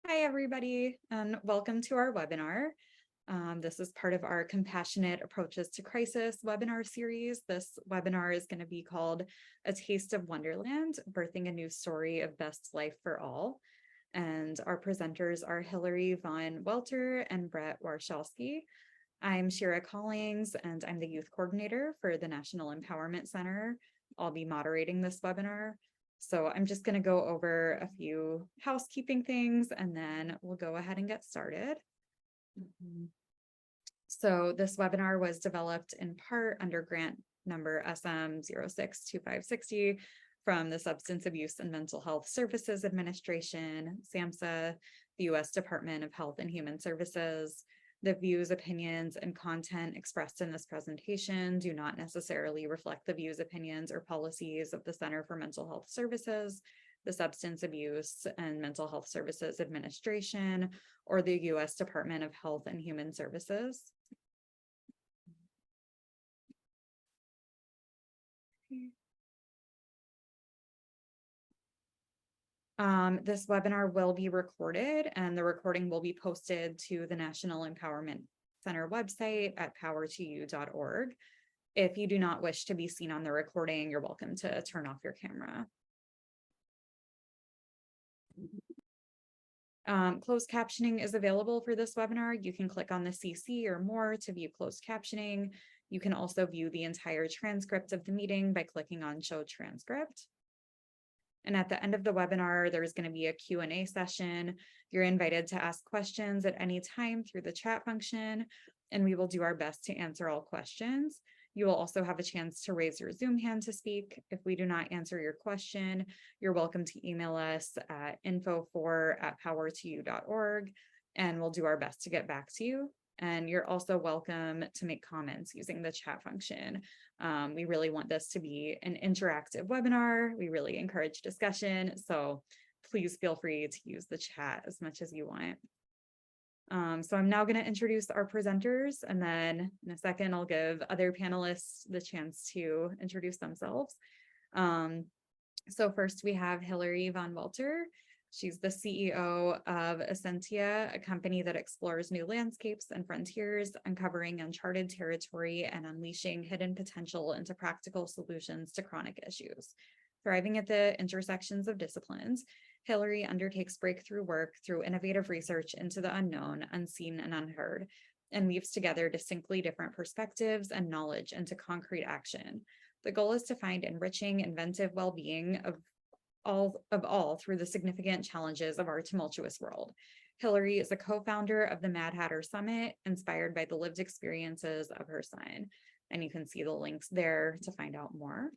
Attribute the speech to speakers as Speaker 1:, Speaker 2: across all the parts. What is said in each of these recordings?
Speaker 1: Hi, everybody, and welcome to our webinar. This is part of our Compassionate Approaches to Crisis webinar series. This webinar is going to be called A Taste of Wonderland, Birthing a New Story of Best Life for All. And our presenters are Hillary Von Welter and Brett Warshawski. I'm Shira Collings, and I'm the youth coordinator for the National Empowerment Center. I'll be moderating this webinar. So I'm just going to go over a few housekeeping things, and then we'll go ahead and get started. So this webinar was developed in part under grant number SM062560 from the Substance Abuse and Mental Health Services Administration, SAMHSA, the U.S. Department of Health and Human Services. The views, opinions, and content expressed in this presentation do not necessarily reflect the views, opinions, or policies of the Center for Mental Health Services, the Substance Abuse and Mental Health Services Administration, or the U.S. Department of Health and Human Services. This webinar will be recorded, and the recording will be posted to the National Empowerment Center website at power2u.org. If you do not wish to be seen on the recording, you're welcome to turn off your camera. Closed captioning is available for this webinar. You can click on the CC or more to view closed captioning. You can also view the entire transcript of the meeting by clicking on Show Transcript. And at the end of the webinar, there's going to be a Q&A session. You're invited to ask questions at any time through the chat function, and we will do our best to answer all questions. You will also have a chance to raise your Zoom hand to speak. If we do not answer your question, you're welcome to email us at info4@power2u.org, and we'll do our best to get back to you. And you're also welcome to make comments using the chat function. We really want this to be an interactive webinar. We really encourage discussion, so please feel free to use the chat as much as you want. So I'm now going to introduce our presenters, and then in a second, I'll give other panelists the chance to introduce themselves. So first we have Hillary Von Welter. She's the CEO of Essentia, a company that explores new landscapes and frontiers, uncovering uncharted territory and unleashing hidden potential into practical solutions to chronic issues. Thriving at the intersections of disciplines, Hillary undertakes breakthrough work through innovative research into the unknown, unseen, and unheard, and weaves together distinctly different perspectives and knowledge into concrete action. The goal is to find enriching, inventive well-being of all through the significant challenges of our tumultuous world. Hillary is a co-founder of the Mad Hatter Summit, inspired by the lived experiences of her son. And you can see the links there to find out more.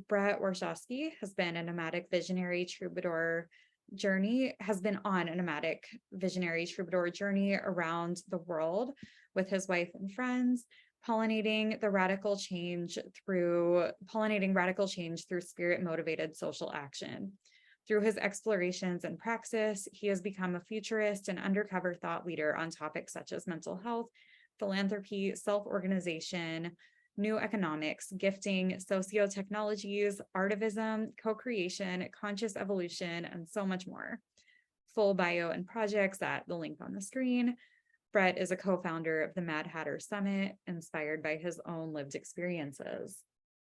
Speaker 1: Brett Warshawski has been on a nomadic visionary troubadour journey around the world with his wife and friends, pollinating radical change through spirit-motivated social action. Through his explorations and praxis, he has become a futurist and undercover thought leader on topics such as mental health, philanthropy, self-organization, new economics, gifting, socio-technologies, artivism, co-creation, conscious evolution, and so much more. Full bio and projects at the link on the screen. Brett is a co-founder of the Mad Hatter Summit, inspired by his own lived experiences.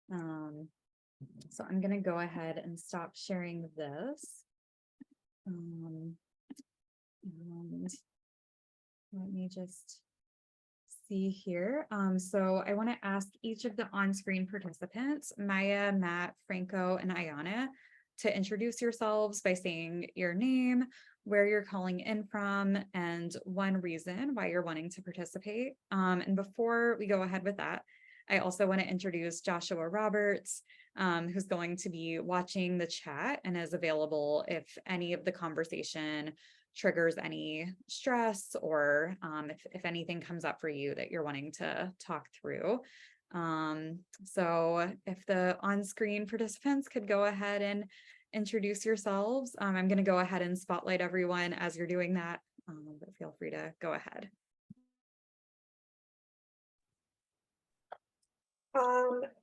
Speaker 1: So I'm going to go ahead and stop sharing this. And let me just see here. So I want to ask each of the on-screen participants, Maya, Matt, Franco, and Ayana, to introduce yourselves by saying your name, where you're calling in from, and one reason why you're wanting to participate. And before we go ahead with that, I also want to introduce Joshua Roberts, who's going to be watching the chat and is available if any of the conversation triggers any stress or if anything comes up for you that you're wanting to talk through. So if the on-screen participants could go ahead and introduce yourselves. I'm going to go ahead and spotlight everyone as you're doing that, but feel free to go ahead.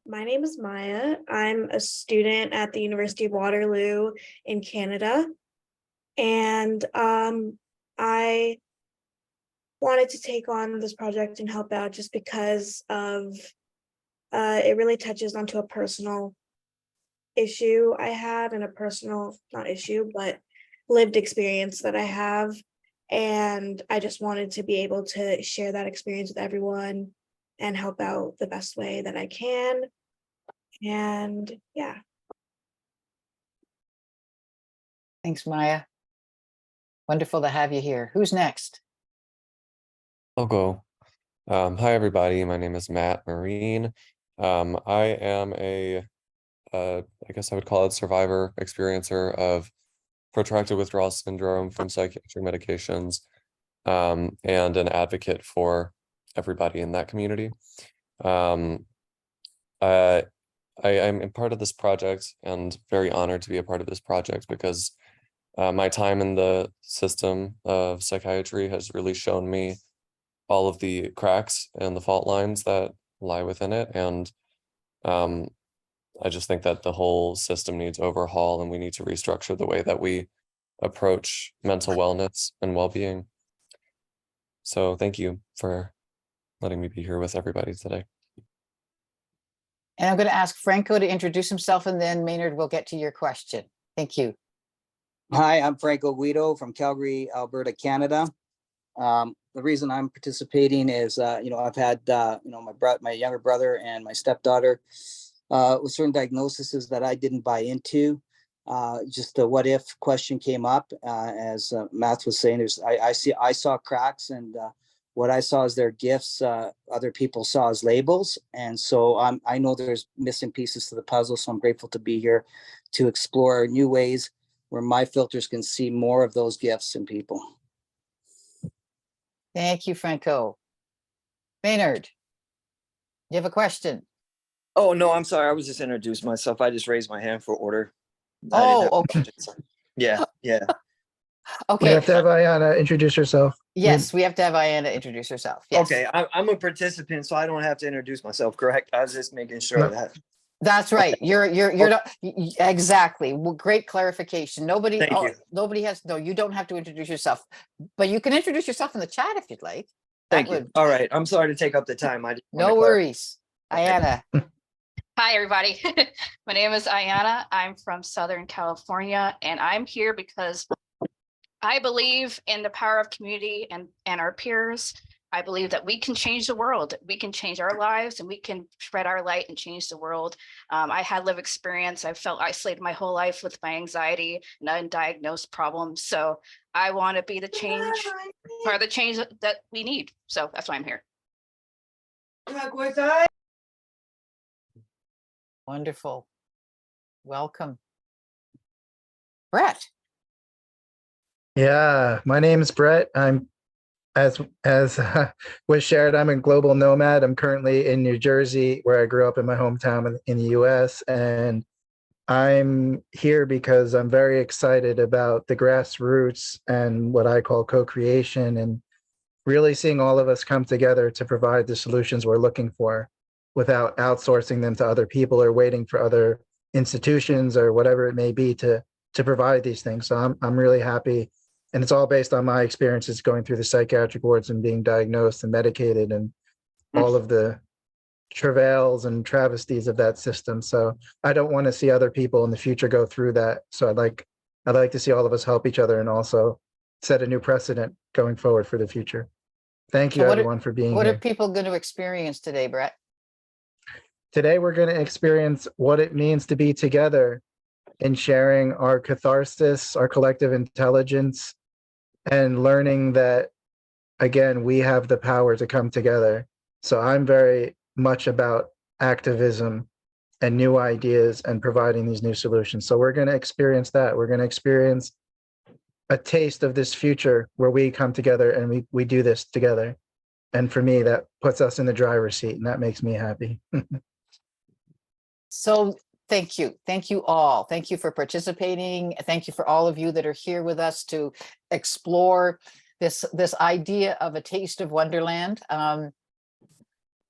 Speaker 2: My name is Maya. I'm a student at the University of Waterloo in Canada. And I wanted to take on this project and help out just because of it really touches onto a personal issue I have, and a personal, not issue, but lived experience that I have. And I just wanted to be able to share that experience with everyone and help out the best way that I can. And yeah.
Speaker 3: Thanks, Maya. Wonderful to have you here. Who's next?
Speaker 4: I'll go. Hi, everybody. My name is Matt Marine. I am I guess I would call it survivor experiencer of protracted withdrawal syndrome from psychiatric medications, and an advocate for everybody in that community. I'm part of this project and very honored to be a part of this project because my time in the system of psychiatry has really shown me all of the cracks and the fault lines that lie within it. And I just think that the whole system needs overhaul, and we need to restructure the way that we approach mental wellness and well-being. So thank you for letting me be here with everybody today.
Speaker 3: And I'm going to ask Franco to introduce himself, and then Maynard will get to your question. Thank you.
Speaker 5: Hi, I'm Franco Guido from Calgary, Alberta, Canada. The reason I'm participating is, I've had, my younger brother and my stepdaughter with certain diagnoses that I didn't buy into. Just the what if question came up, as Matt was saying. I saw cracks, and what I saw as their gifts, other people saw as labels. And so I know there's missing pieces to the puzzle. So I'm grateful to be here to explore new ways where my filters can see more of those gifts in people.
Speaker 3: Thank you, Franco. Maynard, you have a question?
Speaker 6: Oh, no, I'm sorry. I was just introducing myself. I just raised my hand for order.
Speaker 3: Oh, okay.
Speaker 6: Yeah.
Speaker 7: We
Speaker 3: Okay.
Speaker 7: have to have Ayana introduce herself.
Speaker 3: Yes, we have to have Ayana introduce herself. Yes.
Speaker 6: Okay, I'm a participant, so I don't have to introduce myself, correct? I was just making sure
Speaker 7: No.
Speaker 6: that.
Speaker 3: That's right.
Speaker 6: Okay.
Speaker 3: You're not exactly. Well, great clarification. Nobody
Speaker 6: Thank you.
Speaker 3: You don't have to introduce yourself, but you can introduce yourself in the chat if you'd like.
Speaker 6: Thank you. All right. I'm sorry to take up the time. I just wanted
Speaker 3: No
Speaker 6: to clarify.
Speaker 3: worries. Ayana.
Speaker 8: Hi, everybody. My name is Ayana. I'm from Southern California, and I'm here because I believe in the power of community and our peers. I believe that we can change the world. We can change our lives, and we can spread our light and change the world. I had lived experience. I felt isolated my whole life with my anxiety and undiagnosed problems. So I want to be the change, or the change that we need. So that's why I'm here.
Speaker 3: Wonderful. Welcome. Brett.
Speaker 7: Yeah, my name is Brett. I'm as was shared, I'm a global nomad. I'm currently in New Jersey, where I grew up in my hometown in the US. And I'm here because I'm very excited about the grassroots and what I call co-creation, and really seeing all of us come together to provide the solutions we're looking for without outsourcing them to other people or waiting for other institutions or whatever it may be to provide these things. So I'm really happy. And it's all based on my experiences going through the psychiatric wards and being diagnosed and medicated and all of the travails and travesties of that system. So I don't want to see other people in the future go through that. So I'd like to see all of us help each other and also set a new precedent going forward for the future. Thank you, everyone, for being here.
Speaker 3: What are people going to experience today, Brett?
Speaker 7: Today, we're going to experience what it means to be together in sharing our catharsis, our collective intelligence, and learning that, again, we have the power to come together. So I'm very much about activism and new ideas and providing these new solutions. So we're going to experience that. We're going to experience a taste of this future where we come together and we do this together. And for me, that puts us in the driver's seat, and that makes me happy.
Speaker 3: So thank you. Thank you all. Thank you for participating. Thank you for all of you that are here with us to explore this idea of a taste of Wonderland.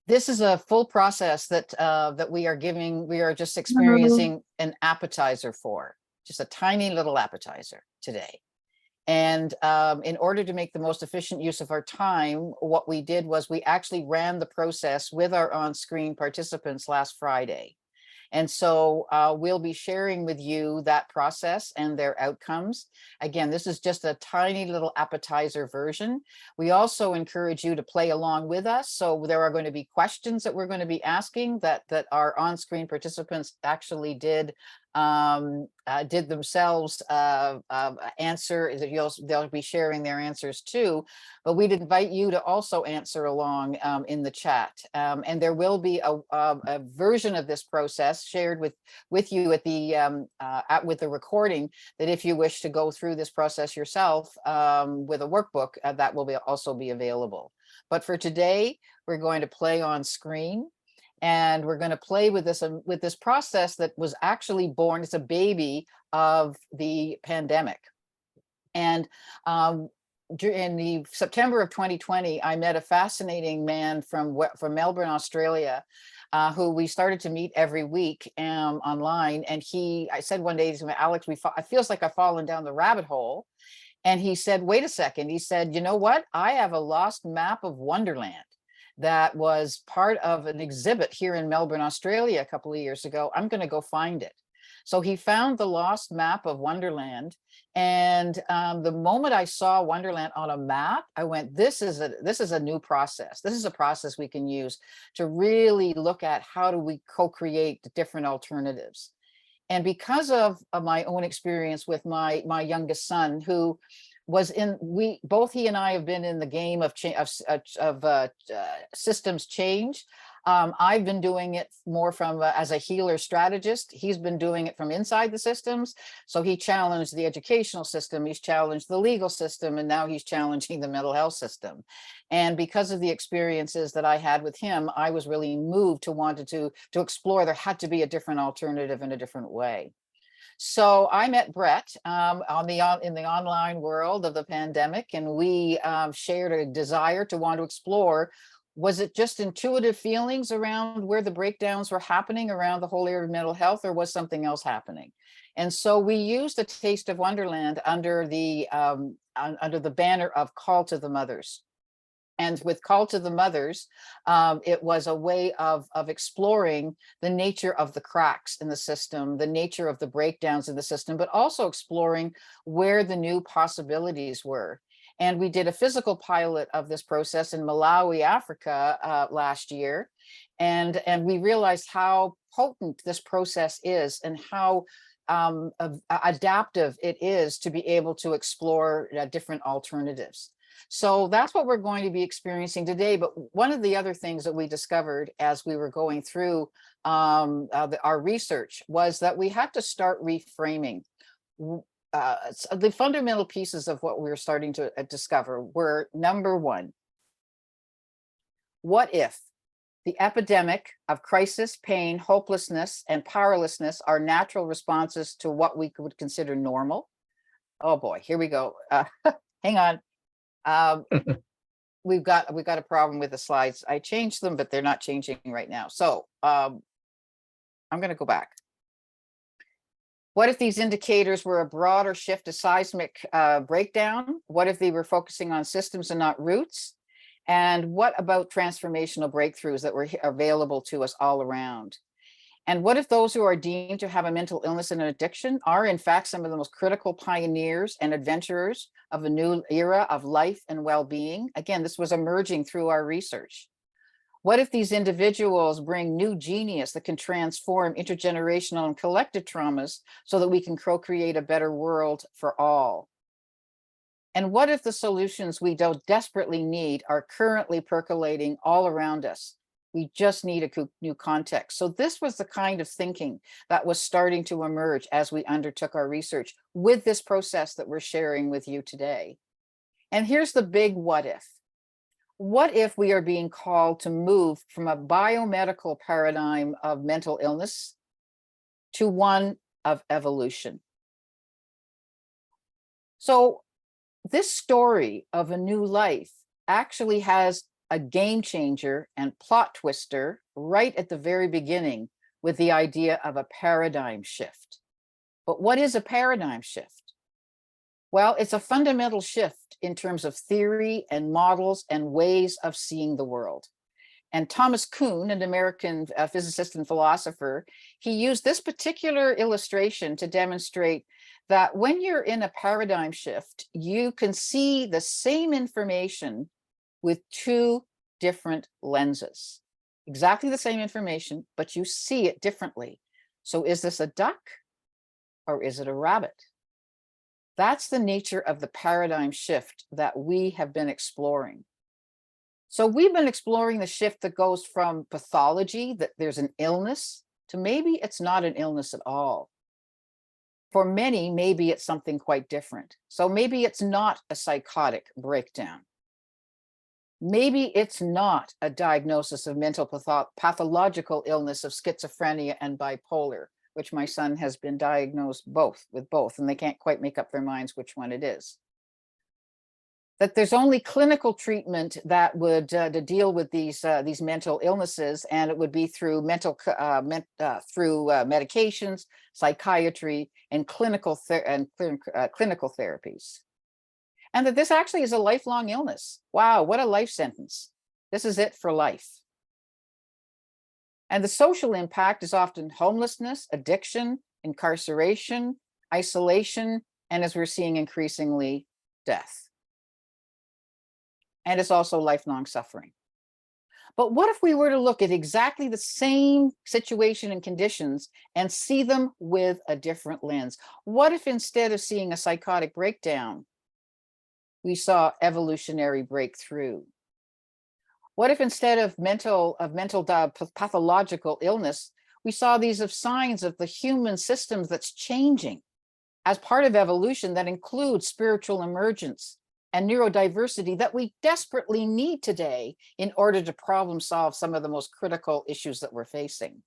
Speaker 3: This is a full process that we are giving. We are just experiencing an appetizer for, just a tiny little appetizer today. And in order to make the most efficient use of our time, what we did was we actually ran the process with our on-screen participants last Friday. And so we'll be sharing with you that process and their outcomes. Again, this is just a tiny little appetizer version. We also encourage you to play along with us. So there are going to be questions that we're going to be asking that our on-screen participants actually did themselves answer. They'll be sharing their answers too, but we'd invite you to also answer along in the chat. And there will be a version of this process shared with you at the with the recording, that if you wish to go through this process yourself with a workbook, that will also be available. But for today, we're going to play on screen. And we're going to play with this process that was actually born. It's a baby of the pandemic. And in the September of 2020, I met a fascinating man from Melbourne, Australia, who we started to meet every week online. And I said one day to him, Alex, it feels like I've fallen down the rabbit hole. And he said, wait a second. He said, you know what? I have a lost map of Wonderland that was part of an exhibit here in Melbourne, Australia, a couple of years ago. I'm going to go find it. So he found the lost map of Wonderland. And the moment I saw Wonderland on a map, I went, this is a new process. This is a process we can use to really look at how do we co-create different alternatives. And because of my own experience with my youngest son, who was both he and I have been in the game of systems change. I've been doing it more from as a healer strategist. He's been doing it from inside the systems. So he challenged the educational system, he's challenged the legal system, and now he's challenging the mental health system. And because of the experiences that I had with him, I was really moved to wanted to explore there had to be a different alternative in a different way. So I met Brett in the online world of the pandemic, and we shared a desire to want to explore, was it just intuitive feelings around where the breakdowns were happening around the whole area of mental health, or was something else happening? And so we used A Taste of Wonderland under the banner of Call to the Mothers. And with Call to the Mothers, it was a way of exploring the nature of the cracks in the system, the nature of the breakdowns in the system, but also exploring where the new possibilities were. And we did a physical pilot of this process in Malawi, Africa last year. And we realized how potent this process is and how adaptive it is to be able to explore different alternatives. So that's what we're going to be experiencing today. But one of the other things that we discovered as we were going through our research was that we had to start reframing. The fundamental pieces of what we were starting to discover were, number one, what if the epidemic of crisis, pain, hopelessness, and powerlessness are natural responses to what we would consider normal? Oh boy, here we go. Hang on. We've got a problem with the slides. I changed them, but they're not changing right now. So I'm going to go back. What if these indicators were a broader shift to seismic breakdown? What if they were focusing on systems and not roots? And what about transformational breakthroughs that were available to us all around? And what if those who are deemed to have a mental illness and an addiction are in fact some of the most critical pioneers and adventurers of a new era of life and well-being? Again, this was emerging through our research. What if these individuals bring new genius that can transform intergenerational and collective traumas so that we can co-create a better world for all? And what if the solutions we desperately need are currently percolating all around us? We just need a new context. So this was the kind of thinking that was starting to emerge as we undertook our research with this process that we're sharing with you today. And here's the big what if. What if we are being called to move from a biomedical paradigm of mental illness to one of evolution? So this story of a new life actually has a game changer and plot twister right at the very beginning with the idea of a paradigm shift. But what is a paradigm shift? Well, it's a fundamental shift in terms of theory and models and ways of seeing the world. And Thomas Kuhn, an American physicist and philosopher, he used this particular illustration to demonstrate that when you're in a paradigm shift, you can see the same information with two different lenses. Exactly the same information, but you see it differently. So is this a duck or is it a rabbit? That's the nature of the paradigm shift that we have been exploring. So we've been exploring the shift that goes from pathology, that there's an illness, to maybe it's not an illness at all. For many, maybe it's something quite different. So maybe it's not a psychotic breakdown. Maybe it's not a diagnosis of mental pathological illness of schizophrenia and bipolar, which my son has been diagnosed with both, and they can't quite make up their minds which one it is. That there's only clinical treatment that would to deal with these mental illnesses, and it would be through medications, psychiatry, and clinical therapies. And that this actually is a lifelong illness. Wow, what a life sentence. This is it for life. And the social impact is often homelessness, addiction, incarceration, isolation, and as we're seeing increasingly, death. And it's also lifelong suffering. But what if we were to look at exactly the same situation and conditions and see them with a different lens? What if instead of seeing a psychotic breakdown, we saw evolutionary breakthrough? What if instead of mental pathological illness, we saw these as signs of the human systems that's changing as part of evolution that includes spiritual emergence and neurodiversity that we desperately need today in order to problem solve some of the most critical issues that we're facing?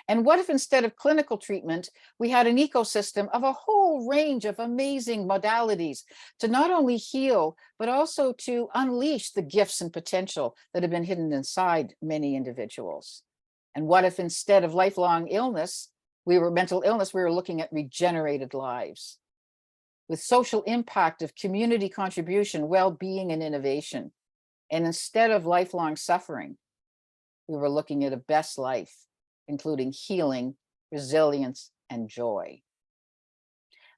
Speaker 3: And what if instead of clinical treatment, we had an ecosystem of a whole range of amazing modalities to not only heal, but also to unleash the gifts and potential that have been hidden inside many individuals? And what if instead of lifelong illness, mental illness, we were looking at regenerated lives with social impact of community contribution, well-being, and innovation? And instead of lifelong suffering, we were looking at a best life, including healing, resilience, and joy.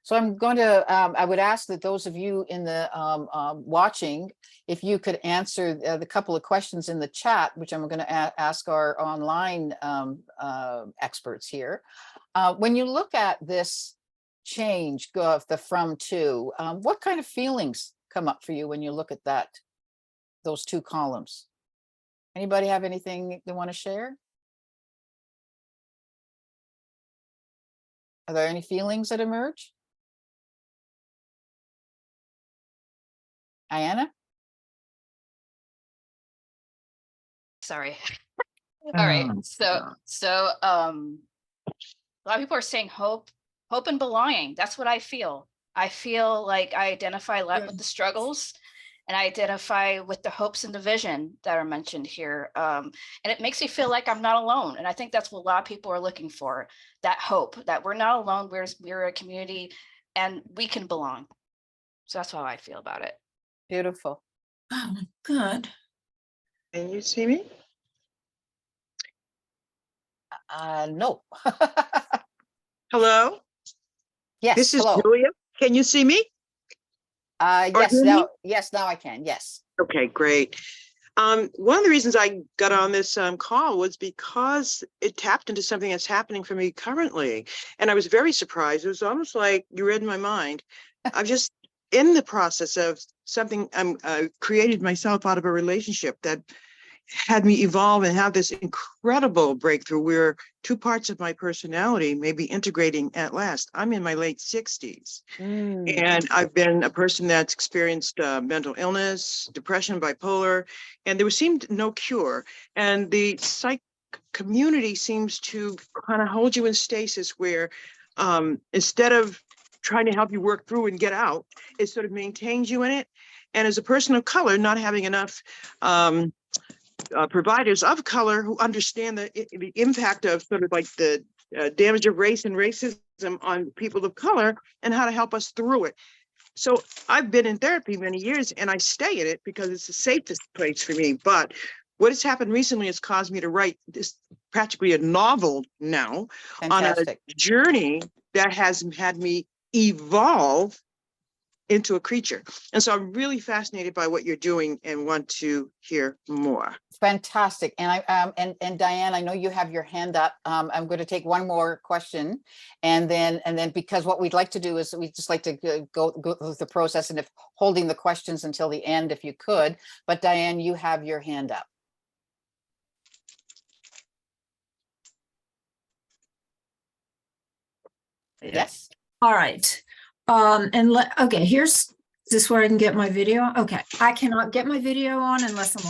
Speaker 3: So I'm going to, I would ask that those of you in the watching, if you could answer the couple of questions in the chat, which I'm going to ask our online experts here. When you look at this change, the from to, what kind of feelings come up for you when you look at those two columns? Anybody have anything they want to share? Are there any feelings that emerge? Ayanna?
Speaker 8: Sorry. All right. So a lot of people are saying hope and belonging. That's what I feel. I feel like I identify a lot with the struggles, and I identify with the hopes and the vision that are mentioned here. And it makes me feel like I'm not alone. And I think that's what a lot of people are looking for, that hope that we're not alone, we're a community and we can belong. So that's how I feel about it.
Speaker 3: Beautiful.
Speaker 9: Oh, good.
Speaker 10: Can you see me?
Speaker 3: No.
Speaker 10: Hello?
Speaker 3: Yes,
Speaker 10: This is
Speaker 3: hello.
Speaker 10: Julia. Can you see me?
Speaker 3: Yes,
Speaker 10: hear me?
Speaker 3: now I can, yes.
Speaker 10: Okay, great. One of the reasons I got on this call was because it tapped into something that's happening for me currently. And I was very surprised. It was almost like you read my mind. I'm just in the process of something. I created myself out of a relationship that had me evolve and have this incredible breakthrough where two parts of my personality may be integrating at last. I'm in my late 60s. And I've been a person that's experienced mental illness, depression, bipolar, and there seemed no cure. And the psych community seems to kind of hold you in stasis where instead of trying to help you work through and get out, it sort of maintains you in it. And as a person of color, not having enough providers of color who understand the impact of sort of like the damage of race and racism on people of color and how to help us through it. So I've been in therapy many years and I stay in it because it's the safest place for me. But what has happened recently has caused me to write this practically a novel now on a
Speaker 3: Fantastic.
Speaker 10: journey that has had me evolve into a creature. And so I'm really fascinated by what you're doing and want to hear more.
Speaker 3: Fantastic. And and Diane, I know you have your hand up. I'm going to take one more question, and then because what we'd like to do is we just like to go through the process, and if holding the questions until the end, if you could. But Diane, you have your hand up. Yes.
Speaker 9: All right. Okay, is this where I can get my video? Okay, I cannot get my video on unless I'm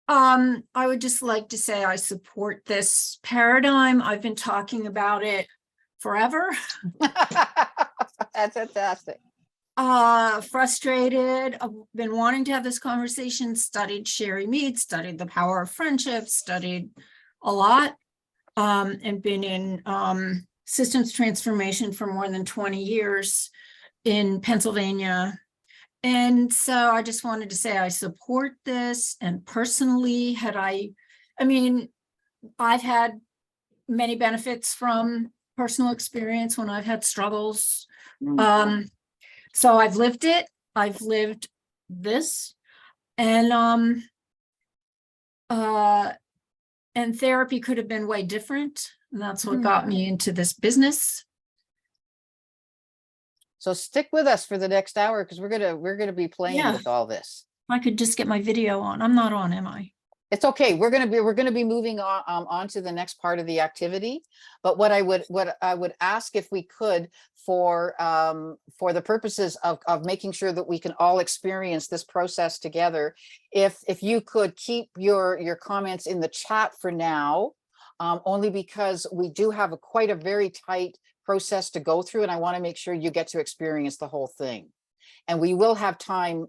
Speaker 9: on. I would just like to say I support this paradigm. I've been talking about it forever.
Speaker 3: That's fantastic.
Speaker 9: Frustrated. I've been wanting to have this conversation, studied Sherry Mead, studied the power of friendship, studied a lot, and been in systems transformation for more than 20 years in Pennsylvania. And so I just wanted to say I support this. And personally, I've had many benefits from personal experience when I've had struggles. So I've lived it. I've lived this. And therapy could have been way different. And that's what got me into this business.
Speaker 3: So stick with us for the next hour, because we're gonna be playing with all this.
Speaker 9: I could just get my video on. I'm not on, am I?
Speaker 3: It's okay. We're gonna be moving on to the next part of the activity. But what I would ask, if we could, for the purposes of making sure that we can all experience this process together, if you could keep your comments in the chat for now, only because we do have quite a very tight process to go through, and I want to make sure you get to experience the whole thing. And we will have time.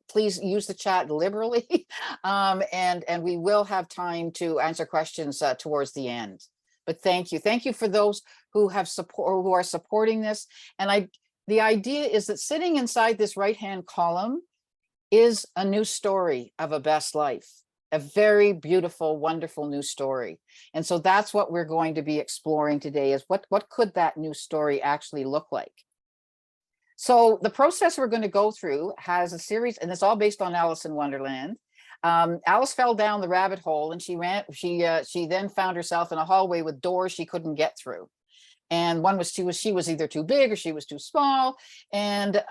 Speaker 3: Please use the chat liberally, and we will have time to answer questions towards the end. But thank you for those who have who are supporting this. And the idea is that sitting inside this right-hand column is a new story of a best life, a very beautiful, wonderful new story. And so that's what we're going to be exploring today, is what could that new story actually look like? So the process we're going to go through has a series, and it's all based on Alice in Wonderland. Alice fell down the rabbit hole, and she then found herself in a hallway with doors she couldn't get through. And one was she was either too big or she was too small, and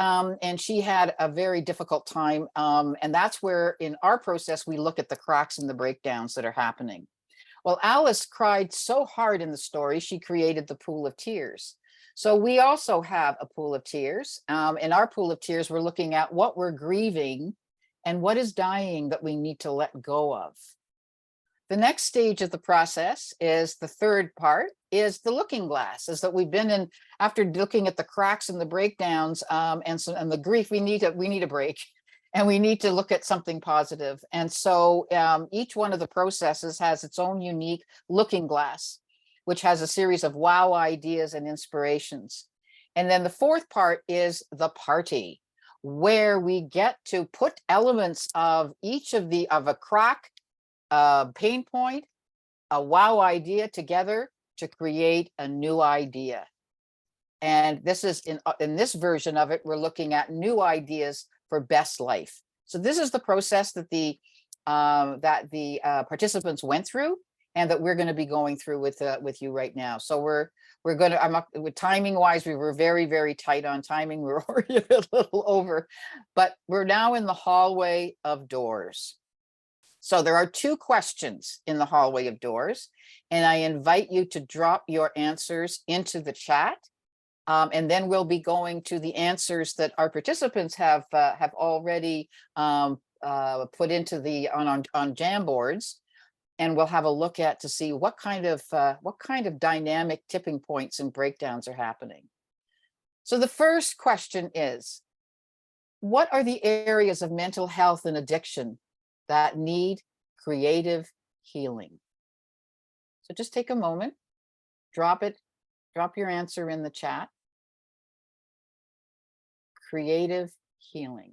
Speaker 3: she had a very difficult time. And that's where in our process we look at the cracks and the breakdowns that are happening. Well, Alice cried so hard in the story, she created the pool of tears. So we also have a pool of tears. In our pool of tears, we're looking at what we're grieving and what is dying that we need to let go of. The next stage of the process is the third part, is the looking glass, is that we've been in, after looking at the cracks and the breakdowns and the grief, we need a break, and we need to look at something positive. And so each one of the processes has its own unique looking glass, which has a series of wow ideas and inspirations. And then the fourth part is the party, where we get to put elements of each of a crack, a pain point, a wow idea together to create a new idea. And this is in this version of it, we're looking at new ideas for best life. So this is the process that the participants went through, and that we're going to be going through with you right now. So we're going to, with timing wise, we were very, very tight on timing. We were already a little over, but we're now in the hallway of doors. So there are 2 questions in the hallway of doors, and I invite you to drop your answers into the chat. And then we'll be going to the answers that our participants have already put into on Jamboards. And we'll have a look at to see what kind of dynamic tipping points and breakdowns are happening. So the first question is, what are the areas of mental health and addiction that need creative healing? So just take a moment, drop your answer in the chat. creative healing.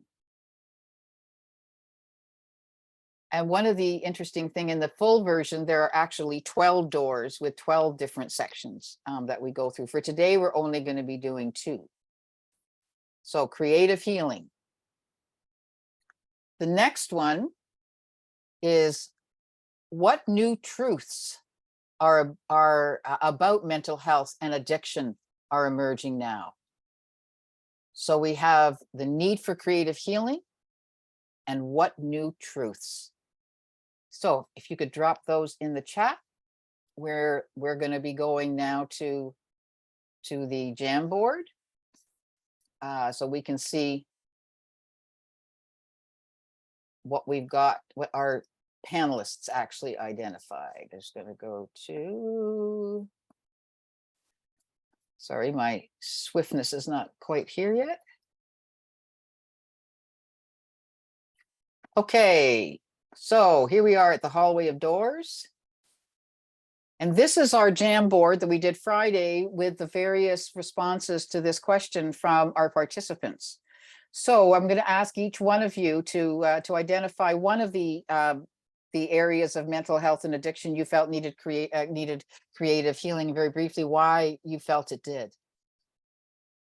Speaker 3: And one of the interesting thing in the full version, there are actually 12 doors with 12 different sections that we go through. For today, we're only going to be doing 2. So creative healing. The next one is what new truths are about mental health and addiction are emerging now. So we have the need for creative healing and what new truths. So if you could drop those in the chat, we're going to be going now to the Jamboard, so we can see what we've got, what our panelists actually identified. I'm just going to go to, sorry, my swiftness is not quite here yet. Okay, so here we are at the hallway of doors. And this is our Jamboard that we did Friday with the various responses to this question from our participants. So I'm going to ask each one of you to identify one of the areas of mental health and addiction you felt needed creative healing, very briefly, why you felt it did.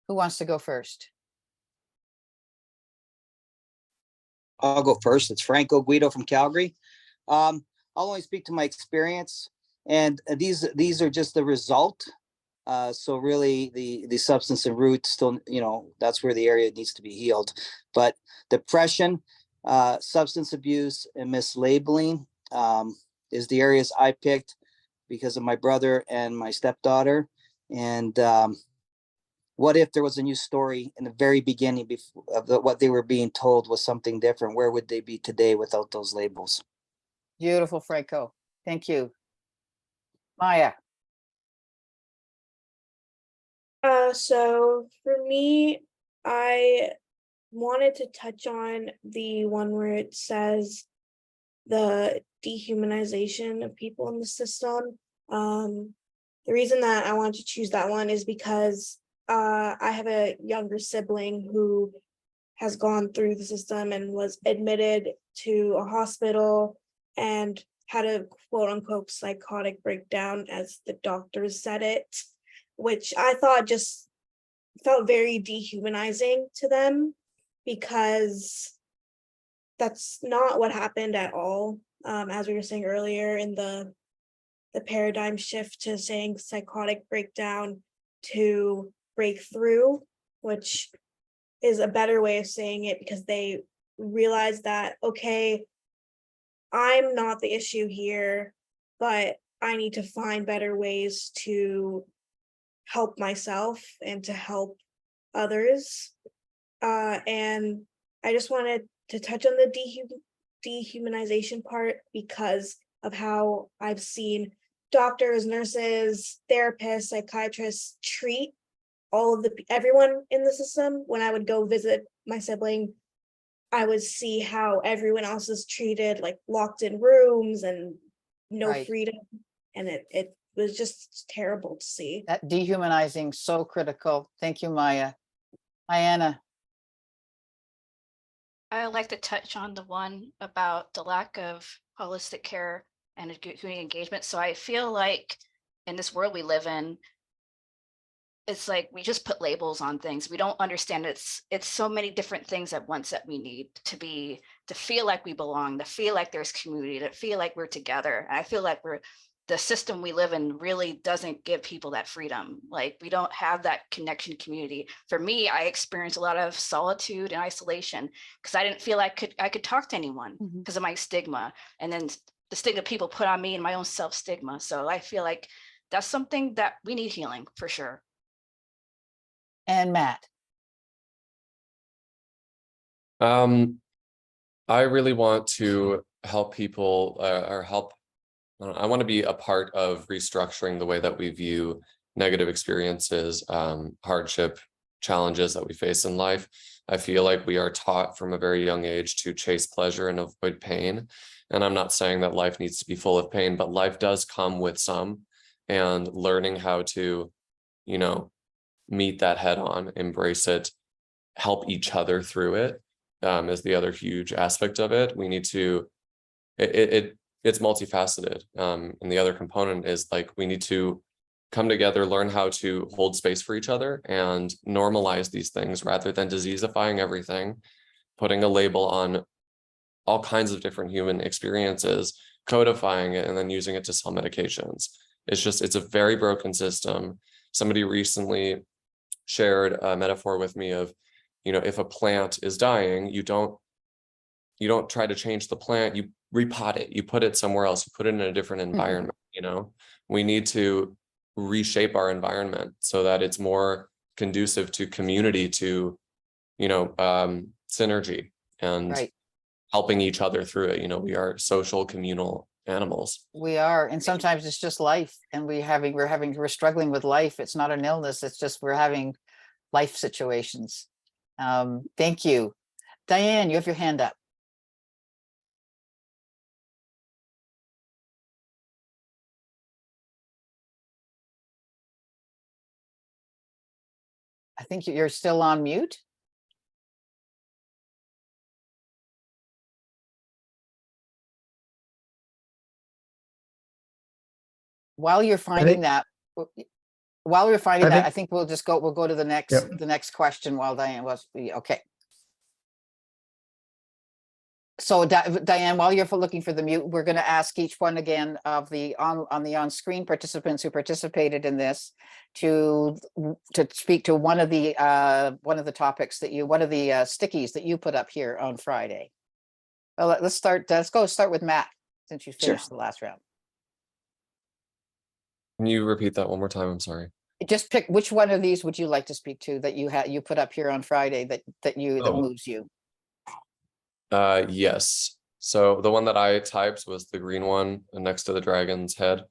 Speaker 3: Who wants to go first?
Speaker 5: I'll go first. It's Franco Guido from Calgary. I'll only speak to my experience, and these are just the result. So really the substance and root still, that's where the area needs to be healed. But depression, substance abuse, and mislabeling is the areas I picked because of my brother and my stepdaughter. And what if there was a new story in the very beginning of what they were being told was something different? Where would they be today without those labels?
Speaker 3: Beautiful, Franco. Thank you. Maya.
Speaker 2: So for me, I wanted to touch on the one where it says the dehumanization of people in the system. The reason that I wanted to choose that one is because I have a younger sibling who has gone through the system and was admitted to a hospital and had a quote unquote psychotic breakdown, as the doctors said it, which I thought just felt very dehumanizing to them, because that's not what happened at all. As we were saying earlier, in the paradigm shift to saying psychotic breakdown to breakthrough, which is a better way of saying it, because they realize that, okay, I'm not the issue here, but I need to find better ways to help myself and to help others. And I just wanted to touch on the dehumanization part because of how I've seen doctors, nurses, therapists, psychiatrists treat everyone in the system. When I would go visit my sibling, I would see how everyone else is treated, like locked in rooms and no freedom. And it was just terrible to see.
Speaker 3: That dehumanizing, so critical. Thank you, Maya. Ayanna.
Speaker 8: I would like to touch on the one about the lack of holistic care and community engagement. So I feel like in this world we live in, it's like we just put labels on things. We don't understand it's so many different things at once that we need to feel like we belong, to feel like there's community, to feel like we're together. And I feel like the system we live in really doesn't give people that freedom. Like we don't have that connection community. For me, I experienced a lot of solitude and isolation because I didn't feel I could talk to anyone because of my stigma. And then the stigma people put on me and my own self-stigma. So I feel like that's something that we need healing for sure.
Speaker 3: And Matt.
Speaker 4: I really want to help people I want to be a part of restructuring the way that we view negative experiences, hardship, challenges that we face in life. I feel like we are taught from a very young age to chase pleasure and avoid pain. And I'm not saying that life needs to be full of pain, but life does come with some, and learning how to, meet that head on, embrace it, help each other through it, is the other huge aspect of it. We need to, it's multifaceted. And the other component is like, we need to come together, learn how to hold space for each other and normalize these things rather than diseasifying everything, putting a label on all kinds of different human experiences, codifying it, and then using it to sell medications. It's a very broken system. Somebody recently shared a metaphor with me of, if a plant is dying, you don't try to change the plant, you repot it, you put it somewhere else, you put it in a different environment. We need to reshape our environment so that it's more conducive to community, to synergy, and
Speaker 3: Right.
Speaker 4: helping each other through it. We are social, communal animals.
Speaker 3: We are, and sometimes it's just life, and we're struggling with life. It's not an illness, it's just we're having life situations. Thank you. Diane, you have your hand up. I think you're still on mute. While you're finding that, I think we'll go to the next question while Diane was, okay. So Diane, while you're looking for the mute, we're going to ask each one again of the on-screen participants who participated in this to speak to one of the topics that one of the stickies that you put up here on Friday. Well, let's start with Matt, since you finished the last round.
Speaker 4: Can you repeat that one more time? I'm sorry.
Speaker 3: Just pick which one of these would you like to speak to that you put up here on Friday that moves you.
Speaker 4: Yes. So the one that I typed was the green one next to the dragon's head.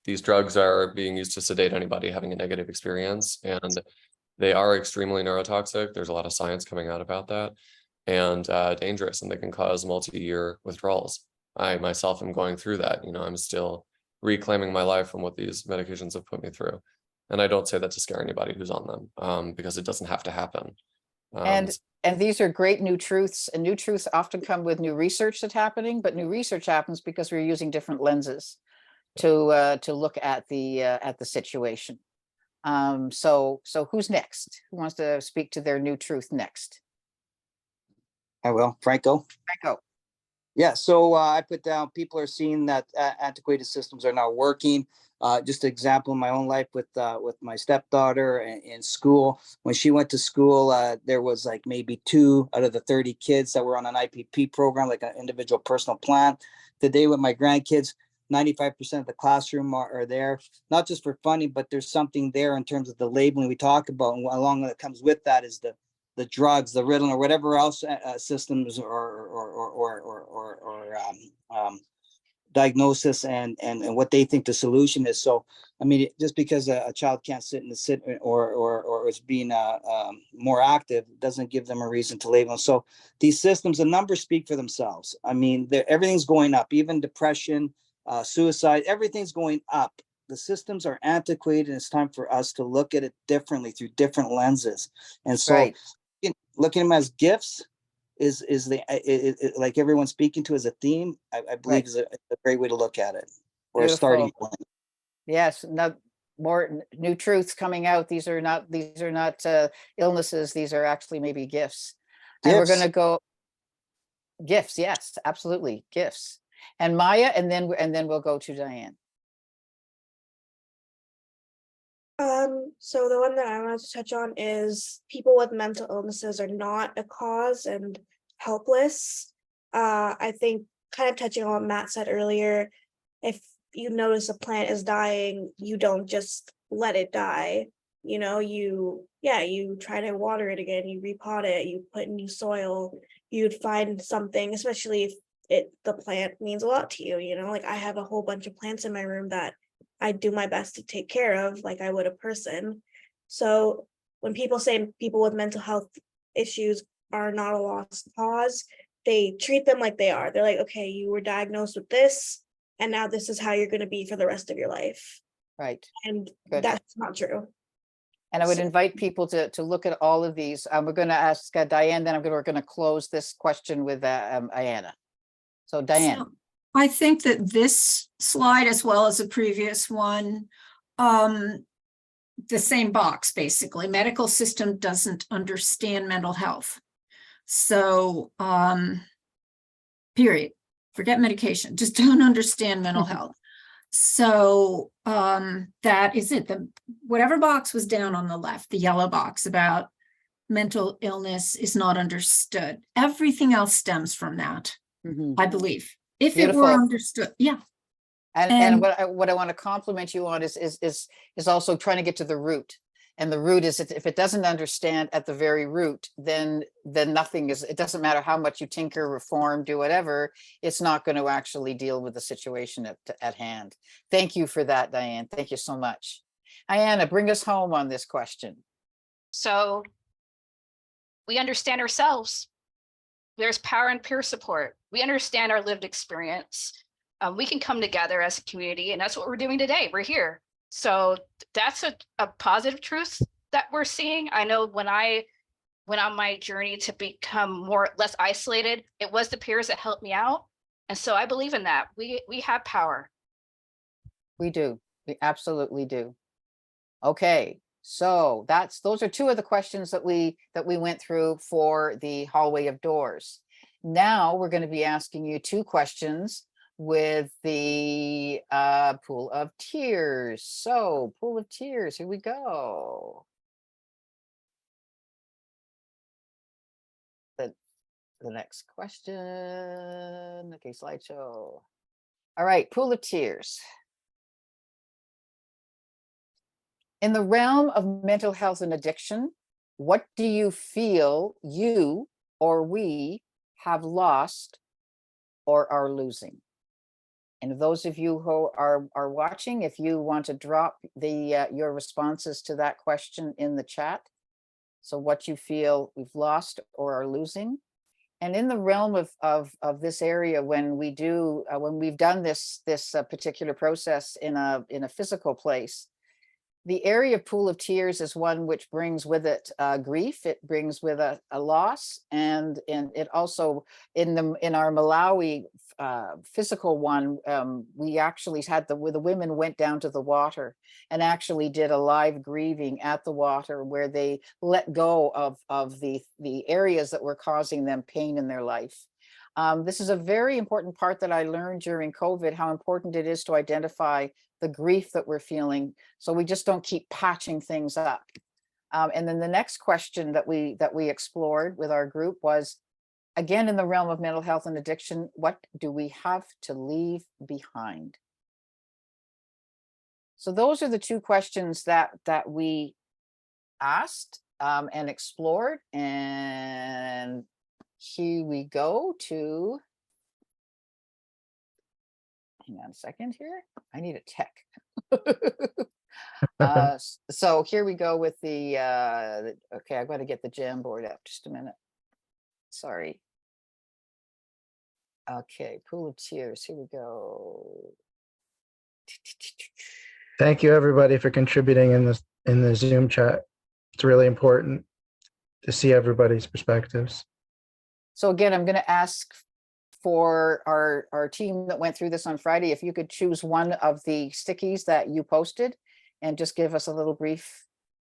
Speaker 4: These drugs are being used to sedate anybody having a negative experience, and they are extremely neurotoxic. There's a lot of science coming out about that, and dangerous, and they can cause multi-year withdrawals. I myself am going through that. I'm still reclaiming my life from what these medications have put me through. And I don't say that to scare anybody who's on them, because it doesn't have to happen.
Speaker 3: And these are great new truths, and new truths often come with new research that's happening, but new research happens because we're using different lenses to look at the situation. So who's next? Who wants to speak to their new truth next?
Speaker 5: I will. Franco. Yeah, so I put down, people are seeing that antiquated systems are not working. Just an example in my own life with my stepdaughter in school. When she went to school, there was like maybe 2 out of the 30 kids that were on an IPP program, like an individual personal plan. Today with my grandkids, 95% of the classroom are there, not just for funding, but there's something there in terms of the labeling we talk about. And along that comes with that is the drugs, the Ritalin, or whatever else systems or diagnosis and what they think the solution is. So, I mean, just because a child can't sit or is being more active doesn't give them a reason to label. So these systems, the numbers speak for themselves. I mean, everything's going up, even depression, suicide, everything's going up. The systems are antiquated, and it's time for us to look at it differently through different lenses. And so looking at them as gifts is like everyone's speaking to as a theme, I believe is a great way to look at it, or a starting point.
Speaker 3: Yes, more new truths coming out. These are not illnesses. These are actually maybe gifts. And we're going to go gifts. Yes, absolutely, gifts. And Maya, and then we'll go to Diane.
Speaker 2: So the one that I wanted to touch on is people with mental illnesses are not a cause and helpless. I think kind of touching on what Matt said earlier, if you notice a plant is dying, you don't just let it die. You try to water it again, you repot it, you put new soil, you'd find something, especially if the plant means a lot to you, like I have a whole bunch of plants in my room that I do my best to take care of like I would a person. So when people say people with mental health issues are not a lost cause, they treat them like they are. They're like, okay, you were diagnosed with this, and now this is how you're going to be for the rest of your life.
Speaker 3: Right.
Speaker 2: And that's not true.
Speaker 3: And I would invite people to look at all of these. We're going to ask Diane, then we're going to close this question with Ayanna. So Diane.
Speaker 9: So I think that this slide, as well as the previous one, the same box, basically. Medical system doesn't understand mental health. So, period. Forget medication. Just don't understand mental health. So that is it. Whatever box was down on the left, the yellow box about mental illness is not understood. Everything else stems from that, I believe. If
Speaker 3: Beautiful.
Speaker 9: It were understood, yeah.
Speaker 3: And what I want to compliment you on is also trying to get to the root. And the root is, if it doesn't understand at the very root, then nothing is, it doesn't matter how much you tinker, reform, do whatever, it's not going to actually deal with the situation at hand. Thank you for that, Diane. Thank you so much. Ayanna, bring us home on this question.
Speaker 8: So we understand ourselves. There's power in peer support. We understand our lived experience. We can come together as a community, and that's what we're doing today. We're here. So that's a positive truth that we're seeing. I know when I went on my journey to become less isolated, it was the peers that helped me out. And so I believe in that. We have power.
Speaker 3: We do. We absolutely do. Okay. So those are two of the questions that we went through for the hallway of doors. Now we're going to be asking you two questions with the pool of tears. So pool of tears, here we go. The next question. Okay, slideshow. All right, pool of tears. In the realm of mental health and addiction, what do you feel you or we have lost or are losing? And those of you who are watching, if you want to drop your responses to that question in the chat. So what you feel we've lost or are losing. And in the realm of this area, when we've done this particular process in a physical place, the area of pool of tears is one which brings with it grief. It brings with it a loss, and it also in our Malawi physical one, we actually had the women went down to the water and actually did a live grieving at the water, where they let go of the areas that were causing them pain in their life. This is a very important part that I learned during COVID, how important it is to identify the grief that we're feeling, so we just don't keep patching things up. And then the next question that we explored with our group was, again, in the realm of mental health and addiction, what do we have to leave behind? So those are the two questions that we asked and explored. And here we go to, hang on a second here. I need a tech. So here we go with the, okay, I've got to get the Jamboard up just a minute. Sorry. Okay, pool of tears, here we go.
Speaker 7: Thank you, everybody, for contributing in the Zoom chat. It's really important to see everybody's perspectives.
Speaker 3: So again, I'm going to ask for our team that went through this on Friday, if you could choose one of the stickies that you posted and just give us a little brief,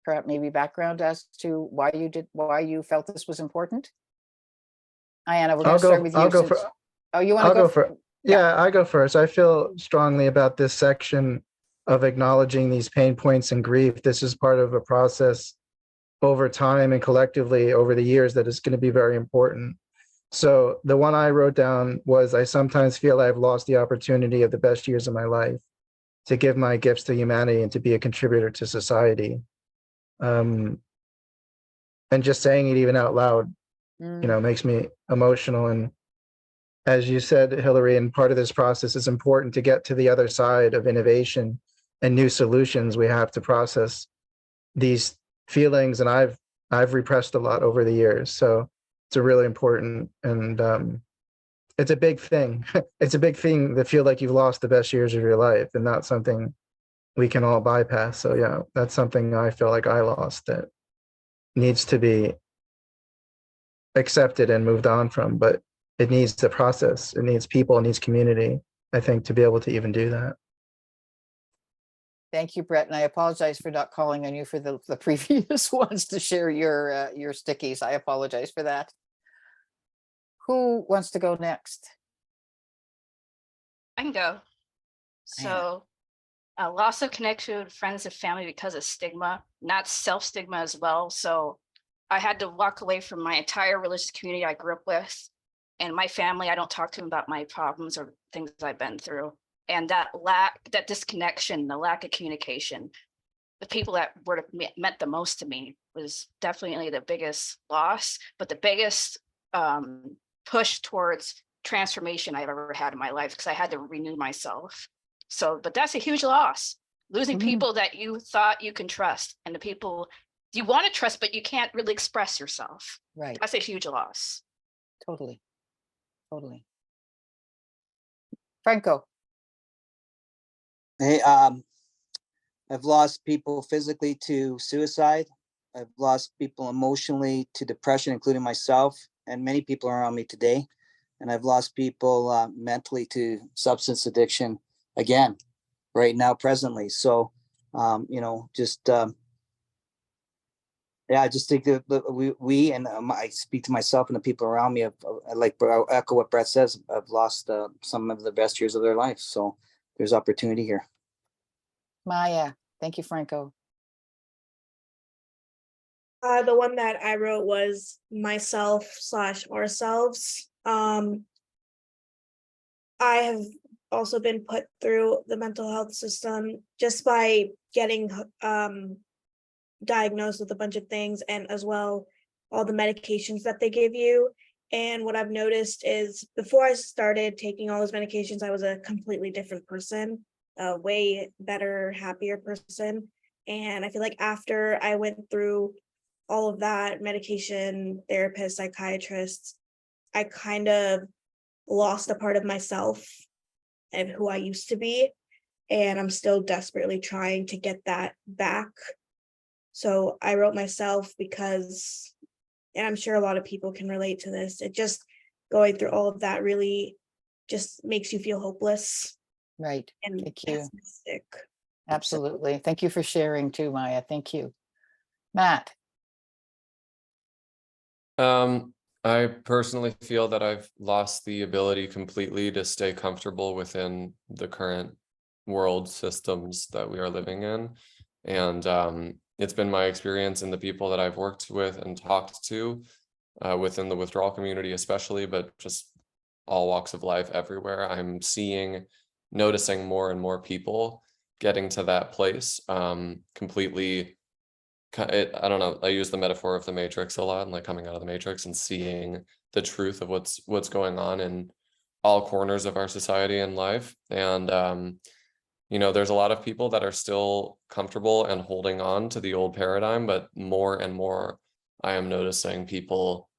Speaker 3: perhaps maybe background as to why you felt this was important. Ayanna, we're going to start with you.
Speaker 7: I'll go for.
Speaker 3: Oh, you want to go
Speaker 7: for? Yeah, I go first. I feel strongly about this section of acknowledging these pain points and grief. This is part of a process over time and collectively over the years that is going to be very important. So the one I wrote down was, I sometimes feel I've lost the opportunity of the best years of my life to give my gifts to humanity and to be a contributor to society. And just saying it even out loud, makes me emotional. And as you said, Hillary, and part of this process is important to get to the other side of innovation and new solutions. We have to process these feelings, and I've repressed a lot over the years. So it's a really important, and it's a big thing. It's a big thing to feel like you've lost the best years of your life, and not something we can all bypass. So yeah, that's something I feel like I lost that needs to be accepted and moved on from, but it needs the process. It needs people, it needs community, I think, to be able to even do that.
Speaker 3: Thank you, Brett. And I apologize for not calling on you for the previous ones to share your stickies. I apologize for that. Who wants to go next?
Speaker 8: I can go. So, a loss of connection with friends and family because of stigma, not self-stigma as well. So I had to walk away from my entire religious community I grew up with. And my family, I don't talk to them about my problems or things I've been through. And that disconnection, the lack of communication, the people that would have meant the most to me was definitely the biggest loss, but the biggest push towards transformation I've ever had in my life, because I had to renew myself. So, but that's a huge loss, losing people that you thought you can trust, and the people you want to trust, but you can't really express yourself.
Speaker 3: Right.
Speaker 8: That's a huge loss.
Speaker 3: Totally. Franco.
Speaker 5: Hey, I've lost people physically to suicide. I've lost people emotionally to depression, including myself and many people around me today. And I've lost people mentally to substance addiction again, right now, presently. So, I just think that we and I speak to myself and the people around me. I'll echo what Brett says. I've lost some of the best years of their life. So there's opportunity here.
Speaker 3: Maya. Thank you, Franco.
Speaker 2: The one that I wrote was myself/ourselves. I have also been put through the mental health system just by getting diagnosed with a bunch of things, and as well all the medications that they give you. And what I've noticed is before I started taking all those medications, I was a completely different person, a way better, happier person. And I feel like after I went through all of that, medication, therapists, psychiatrists, I kind of lost a part of myself and who I used to be. And I'm still desperately trying to get that back. So I wrote myself because, and I'm sure a lot of people can relate to this, it just going through all of that really just makes you feel hopeless.
Speaker 3: Right.
Speaker 2: And
Speaker 3: Thank you.
Speaker 2: pessimistic.
Speaker 3: Absolutely. Thank you for sharing too, Maya. Thank you. Matt.
Speaker 4: I personally feel that I've lost the ability completely to stay comfortable within the current world systems that we are living in. And it's been my experience and the people that I've worked with and talked to within the withdrawal community, especially, but just all walks of life everywhere. I'm noticing more and more people getting to that place completely. I don't know, I use the metaphor of the Matrix a lot, and like coming out of the Matrix and seeing the truth of what's going on in all corners of our society and life. And there's a lot of people that are still comfortable and holding on to the old paradigm, but more and more I am noticing people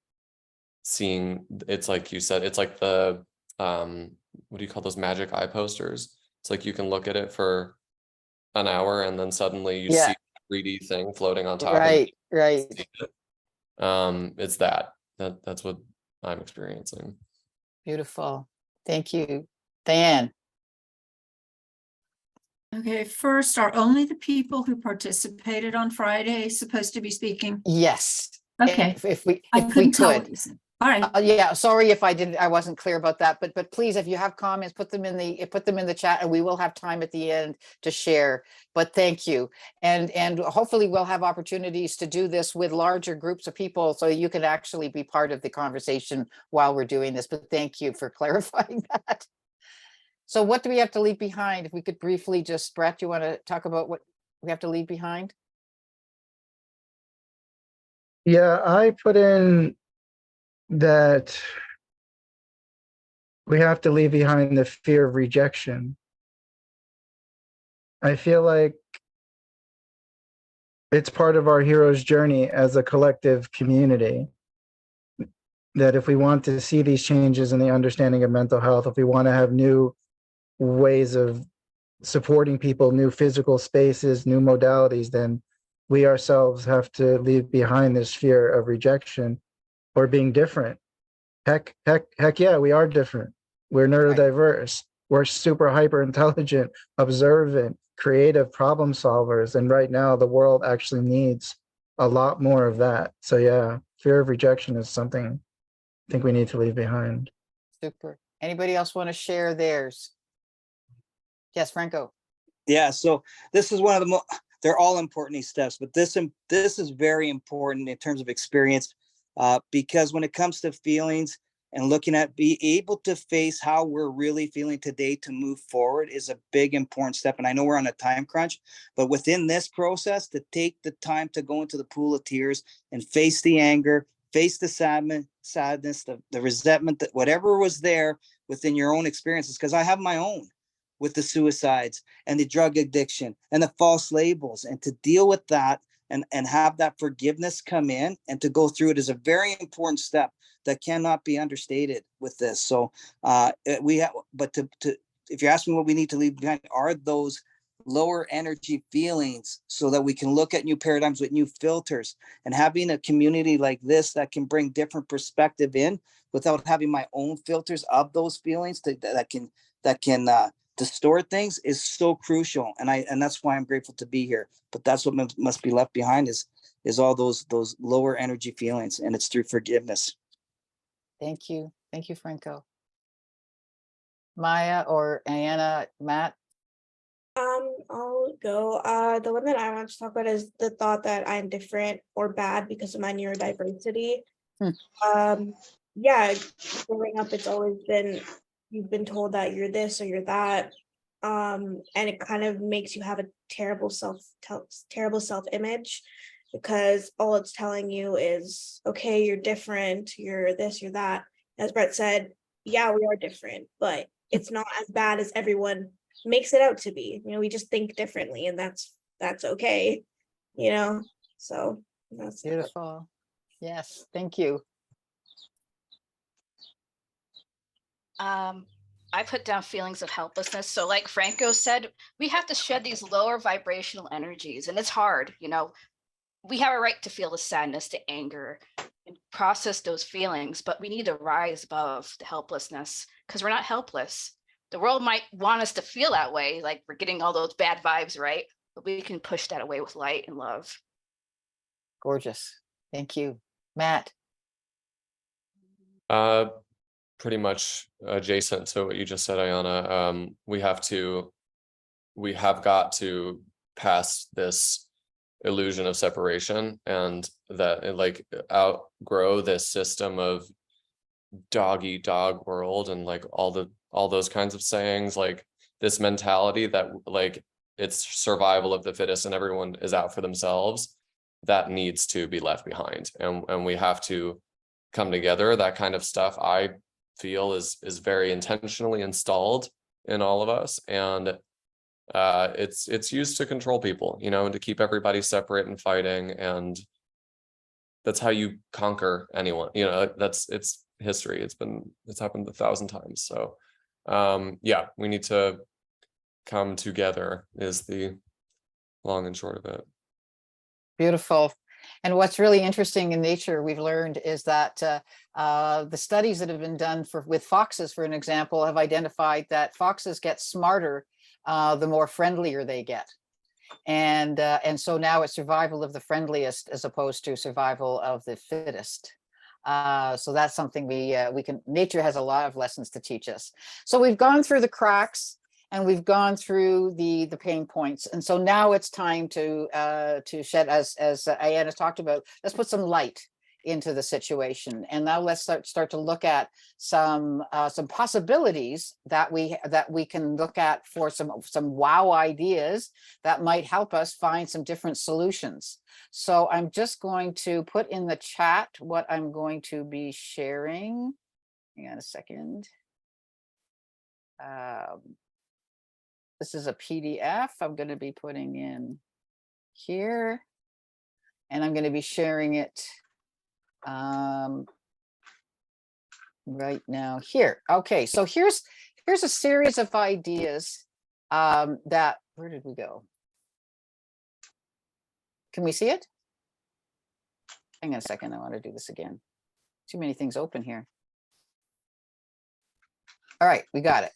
Speaker 4: seeing, it's like you said, it's like the what do you call those magic eye posters? It's like you can look at it for an hour and then suddenly you see 3D thing floating on top.
Speaker 3: Right.
Speaker 4: It's that's what I'm experiencing.
Speaker 3: Beautiful. Thank you. Diane.
Speaker 9: Okay, first, are only the people who participated on Friday supposed to be speaking?
Speaker 3: Yes.
Speaker 9: Okay.
Speaker 3: If we
Speaker 9: couldn't tell
Speaker 3: could.
Speaker 9: what you said. All right.
Speaker 3: Yeah, sorry if I wasn't clear about that, but please, if you have comments, put them in the chat, and we will have time at the end to share. But thank you, and hopefully we'll have opportunities to do this with larger groups of people, so you can actually be part of the conversation while we're doing this. But thank you for clarifying that. So what do we have to leave behind? If we could briefly just, Brett, you want to talk about what we have to leave behind?
Speaker 7: Yeah, I put in that we have to leave behind the fear of rejection. I feel like it's part of our hero's journey as a collective community, that if we want to see these changes in the understanding of mental health, if we want to have new ways of supporting people, new physical spaces, new modalities, then we ourselves have to leave behind this fear of rejection or being different. Heck yeah, we are different. We're neurodiverse. We're super hyper intelligent, observant, creative problem solvers. And right now the world actually needs a lot more of that. So yeah, fear of rejection is something I think we need to leave behind.
Speaker 3: Super. Anybody else want to share theirs? Yes, Franco.
Speaker 5: Yeah, so this is one of the they're all important, these steps, but this is very important in terms of experience, because when it comes to feelings and looking at be able to face how we're really feeling today to move forward is a big important step. And I know we're on a time crunch, but within this process, to take the time to go into the pool of tears and face the anger, face the sadness, the resentment, that whatever was there within your own experiences, because I have my own with the suicides and the drug addiction and the false labels, and to deal with that and have that forgiveness come in and to go through it is a very important step that cannot be understated with this. So we have, but to if you're asking what we need to leave behind, are those lower energy feelings so that we can look at new paradigms with new filters, and having a community like this that can bring different perspective in without having my own filters of those feelings that can distort things is so crucial. And that's why I'm grateful to be here. But that's what must be left behind is all those lower energy feelings, and it's through forgiveness.
Speaker 3: Thank you. Thank you, Franco. Maya or Anna, Matt?
Speaker 2: I'll go. The one that I want to talk about is the thought that I'm different or bad because of my neurodiversity. Yeah, growing up, it's always been, you've been told that you're this or you're that. And it kind of makes you have a terrible self-image, because all it's telling you is, okay, you're different, you're this, you're that. As Brett said, yeah, we are different, but it's not as bad as everyone makes it out to be. We just think differently, and that's okay, so that's
Speaker 3: Beautiful. Yes, thank you.
Speaker 8: I put down feelings of helplessness. So like Franco said, we have to shed these lower vibrational energies, and it's hard. We have a right to feel the sadness, the anger, and process those feelings, but we need to rise above the helplessness, because we're not helpless. The world might want us to feel that way, like we're getting all those bad vibes, right? But we can push that away with light and love.
Speaker 3: Gorgeous. Thank you. Matt?
Speaker 4: Pretty much adjacent to what you just said, Ayana. We have got to pass this illusion of separation, and that like outgrow this system of dog eat dog world, and like all those kinds of sayings, like this mentality that like it's survival of the fittest and everyone is out for themselves. That needs to be left behind, and we have to come together. That kind of stuff I feel is very intentionally installed in all of us, and it's used to control people, and to keep everybody separate and fighting, and that's how you conquer anyone. It's history. It's happened 1,000 times. So yeah, we need to come together is the long and short of it.
Speaker 3: Beautiful. And what's really interesting in nature, we've learned, is that the studies that have been done with foxes, for an example, have identified that foxes get smarter the more friendlier they get. And so now it's survival of the friendliest as opposed to survival of the fittest. So that's something nature has a lot of lessons to teach us. So we've gone through the cracks, and we've gone through the pain points. And so now it's time to shed, as Ayana talked about, let's put some light into the situation. And now let's start to look at some possibilities that we can look at for some wow ideas that might help us find some different solutions. So I'm just going to put in the chat what I'm going to be sharing. Hang on a second. This is a PDF I'm going to be putting in here, and I'm going to be sharing it right now here. Okay, so here's a series of ideas that, where did we go? Can we see it? Hang on a second, I want to do this again. Too many things open here. All right, we got it.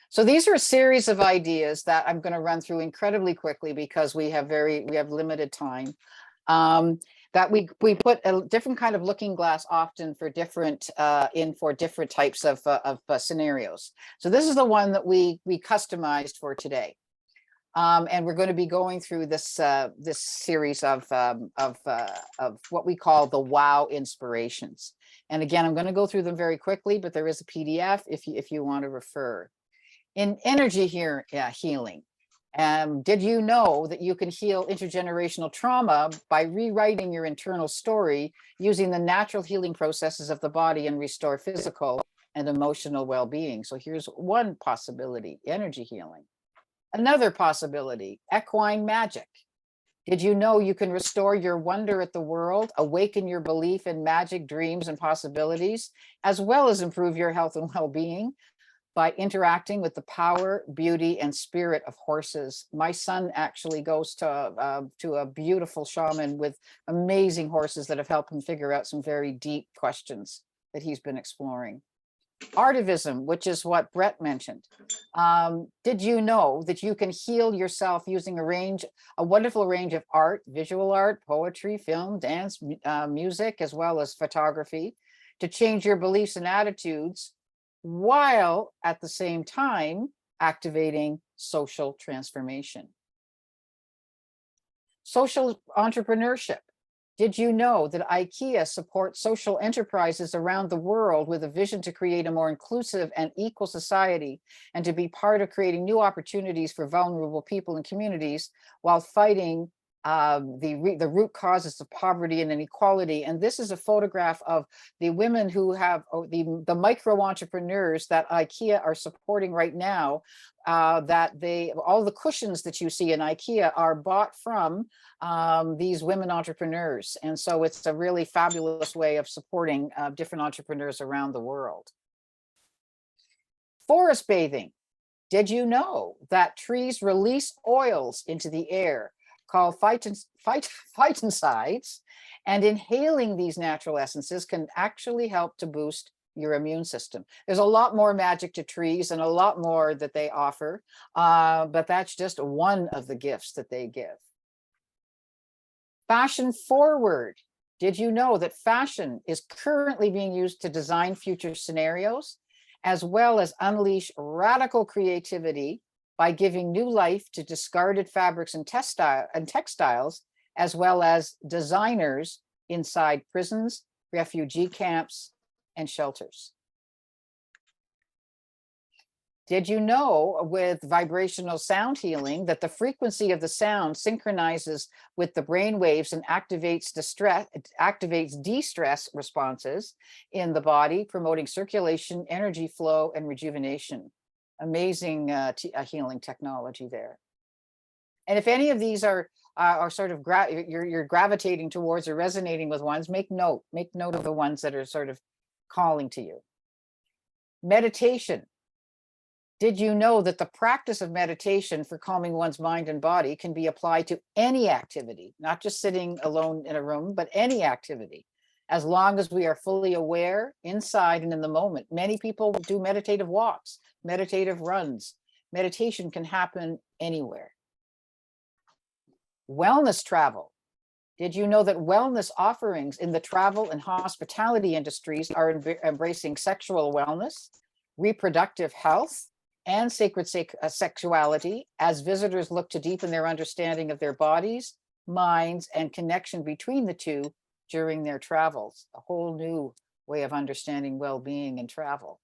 Speaker 3: So these are a series of ideas that I'm going to run through incredibly quickly because we have limited time. That we put a different kind of looking glass often for different different types of scenarios. So this is the one that we customized for today. And we're going to be going through this this series of what we call the WOW inspirations. And again, I'm going to go through them very quickly, but there is a PDF if you want to refer. In energy healing, did you know that you can heal intergenerational trauma by rewriting your internal story using the natural healing processes of the body and restore physical and emotional well-being? So here's one possibility: energy healing. Another possibility, equine magic. Did you know you can restore your wonder at the world, awaken your belief in magic, dreams, and possibilities, as well as improve your health and well-being by interacting with the power, beauty, and spirit of horses? My son actually goes to a beautiful shaman with amazing horses that have helped him figure out some very deep questions that he's been exploring. Artivism, which is what Brett mentioned. Did you know that you can heal yourself using a wonderful range of art, visual art, poetry, film, dance, music, as well as photography, to change your beliefs and attitudes, while at the same time activating social transformation? Social entrepreneurship. Did you know that IKEA supports social enterprises around the world with a vision to create a more inclusive and equal society and to be part of creating new opportunities for vulnerable people and communities while fighting the root causes of poverty and inequality? And this is a photograph of the women who have the micro entrepreneurs that IKEA are supporting right now. All the cushions that you see in IKEA are bought from these women entrepreneurs. And so it's a really fabulous way of supporting different entrepreneurs around the world. Forest bathing. Did you know that trees release oils into the air called phytoncides, and inhaling these natural essences can actually help to boost your immune system? There's a lot more magic to trees and a lot more that they offer, but that's just one of the gifts that they give. Fashion forward. Did you know that fashion is currently being used to design future scenarios, as well as unleash radical creativity by giving new life to discarded fabrics and textiles, as well as designers inside prisons, refugee camps, and shelters? Did you know with vibrational sound healing that the frequency of the sound synchronizes with the brain waves and activates de-stress responses in the body, promoting circulation, energy flow, and rejuvenation? Amazing healing technology there. And if any of these are sort of you're gravitating towards or resonating with ones, make note of the ones that are sort of calling to you. Meditation. Did you know that the practice of meditation for calming one's mind and body can be applied to any activity, not just sitting alone in a room, but any activity, as long as we are fully aware inside and in the moment? Many people do meditative walks, meditative runs. Meditation can happen anywhere. Wellness travel. Did you know that wellness offerings in the travel and hospitality industries are embracing sexual wellness, reproductive health, and sacred sexuality as visitors look to deepen their understanding of their bodies, minds, and connection between the two during their travels? A whole new way of understanding well-being and travel.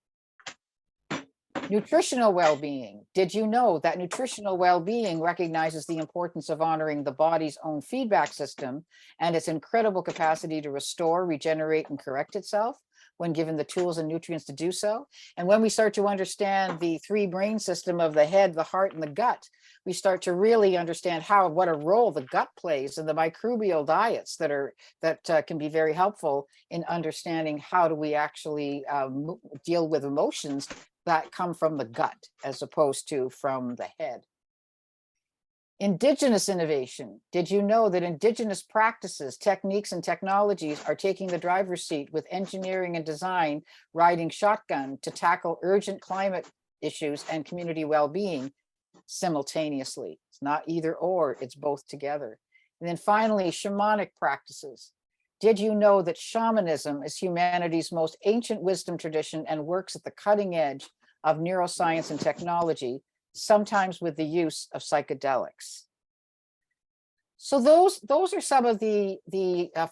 Speaker 3: Nutritional well-being. Did you know that nutritional well-being recognizes the importance of honoring the body's own feedback system and its incredible capacity to restore, regenerate, and correct itself when given the tools and nutrients to do so. And when we start to understand the three brain system of the head, the heart, and the gut, we start to really understand what a role the gut plays in the microbial diets that can be very helpful in understanding how do we actually deal with emotions that come from the gut as opposed to from the head. Indigenous innovation. Did you know that indigenous practices, techniques, and technologies are taking the driver's seat with engineering and design riding shotgun to tackle urgent climate issues and community well-being simultaneously? It's not either or, it's both together. And then finally, shamanic practices. Did you know that shamanism is humanity's most ancient wisdom tradition and works at the cutting edge of neuroscience and technology, sometimes with the use of psychedelics? So those are some of the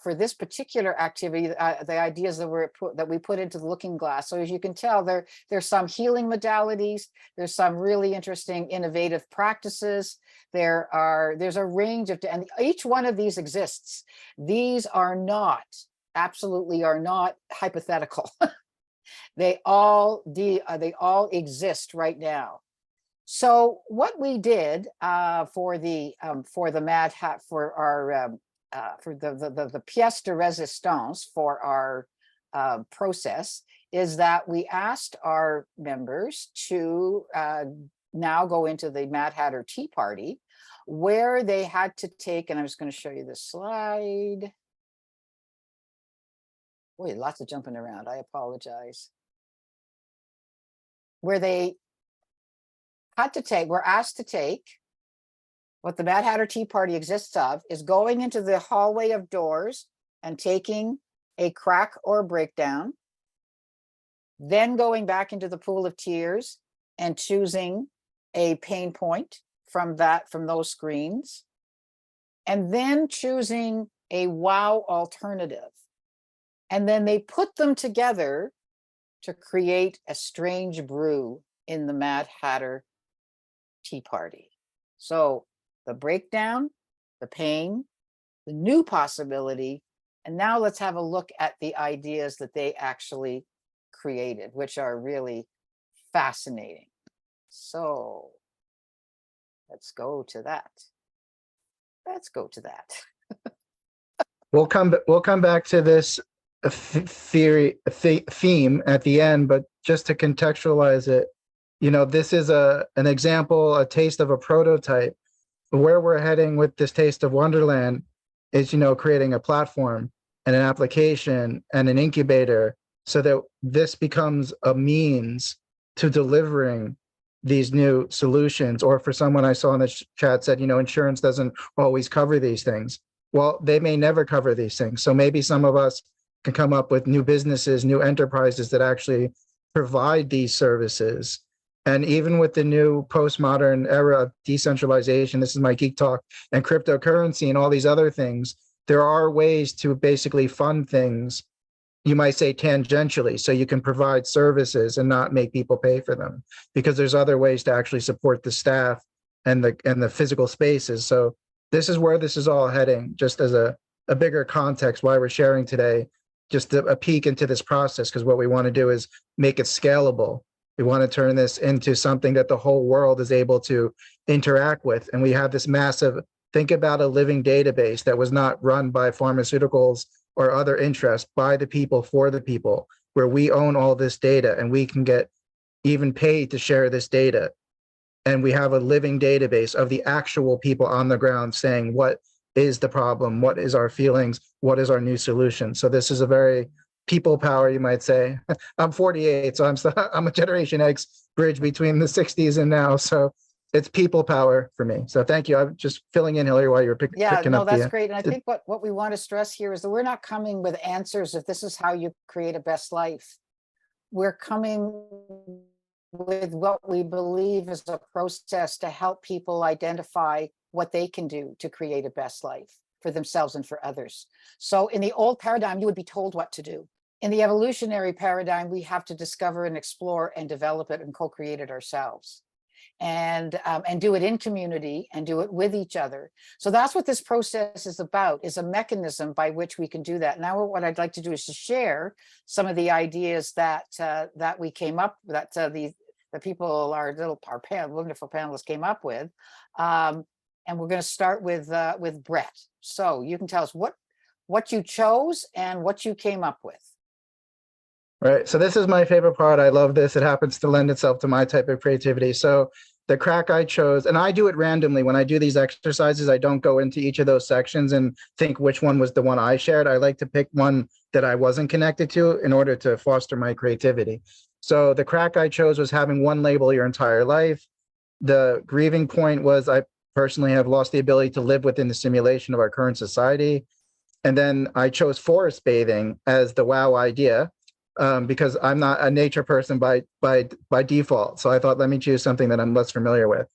Speaker 3: for this particular activity, the ideas that we put into the looking glass. So as you can tell, there's some healing modalities, there's some really interesting innovative practices. There's a range of, and each one of these exists. These are not, absolutely are not hypothetical. They all exist right now. So what we did for the Mad Hat, for our for the pièce de résistance for our process, is that we asked our members to now go into the Mad Hatter Tea Party, where they had to take, and I'm just going to show you this slide. Boy, lots of jumping around. I apologize. Where they were asked to take, what the Mad Hatter Tea Party exists of, is going into the hallway of doors and taking a crack or breakdown, then going back into the pool of tears and choosing a pain point from those screens, and then choosing a wow alternative. And then they put them together to create a strange brew in the Mad Hatter Tea Party. So the breakdown, the pain, the new possibility, and now let's have a look at the ideas that they actually created, which are really fascinating. So let's go to that. Let's go to that.
Speaker 7: We'll come back to this theme at the end, but just to contextualize it, this is an example, a taste of a prototype. Where we're heading with this Taste of Wonderland is, creating a platform and an application and an incubator so that this becomes a means to delivering these new solutions. Or for someone I saw in the chat said, insurance doesn't always cover these things. Well, they may never cover these things. So maybe some of us can come up with new businesses, new enterprises that actually provide these services. And even with the new postmodern era of decentralization, this is my geek talk, and cryptocurrency and all these other things, there are ways to basically fund things, you might say tangentially, so you can provide services and not make people pay for them, because there's other ways to actually support the staff and the physical spaces. So this is where this is all heading, just as a bigger context why we're sharing today, just a peek into this process, because what we want to do is make it scalable. We want to turn this into something that the whole world is able to interact with. And we have this massive, think about a living database that was not run by pharmaceuticals or other interests, by the people, for the people, where we own all this data and we can get even paid to share this data. And we have a living database of the actual people on the ground saying, what is the problem? What is our feelings? What is our new solution? So this is a very people power, you might say. I'm 48, so I'm a Generation X bridge between the 60s and now. So it's people power for me. So thank you. I'm just filling in, Hillary, while you're picking up.
Speaker 3: That's great. And I think what we want to stress here is that we're not coming with answers if this is how you create a best life. We're coming with what we believe is a process to help people identify what they can do to create a best life for themselves and for others. So in the old paradigm, you would be told what to do. In the evolutionary paradigm, we have to discover and explore and develop it and co-create it ourselves. and do it in community and do it with each other. So that's what this process is about, is a mechanism by which we can do that. Now, what I'd like to do is to share some of the ideas that that we came up, that the people, our wonderful panelists came up with. And we're going to start with Brett. So you can tell us what you chose and what you came up with.
Speaker 7: Right. So this is my favorite part. I love this. It happens to lend itself to my type of creativity. So the crack I chose, and I do it randomly. When I do these exercises, I don't go into each of those sections and think which one was the one I shared. I like to pick one that I wasn't connected to in order to foster my creativity. So the crack I chose was having one label your entire life. The grieving point was I personally have lost the ability to live within the simulation of our current society. And then I chose forest bathing as the wow idea. Because I'm not a nature person by default. So I thought, let me choose something that I'm less familiar with.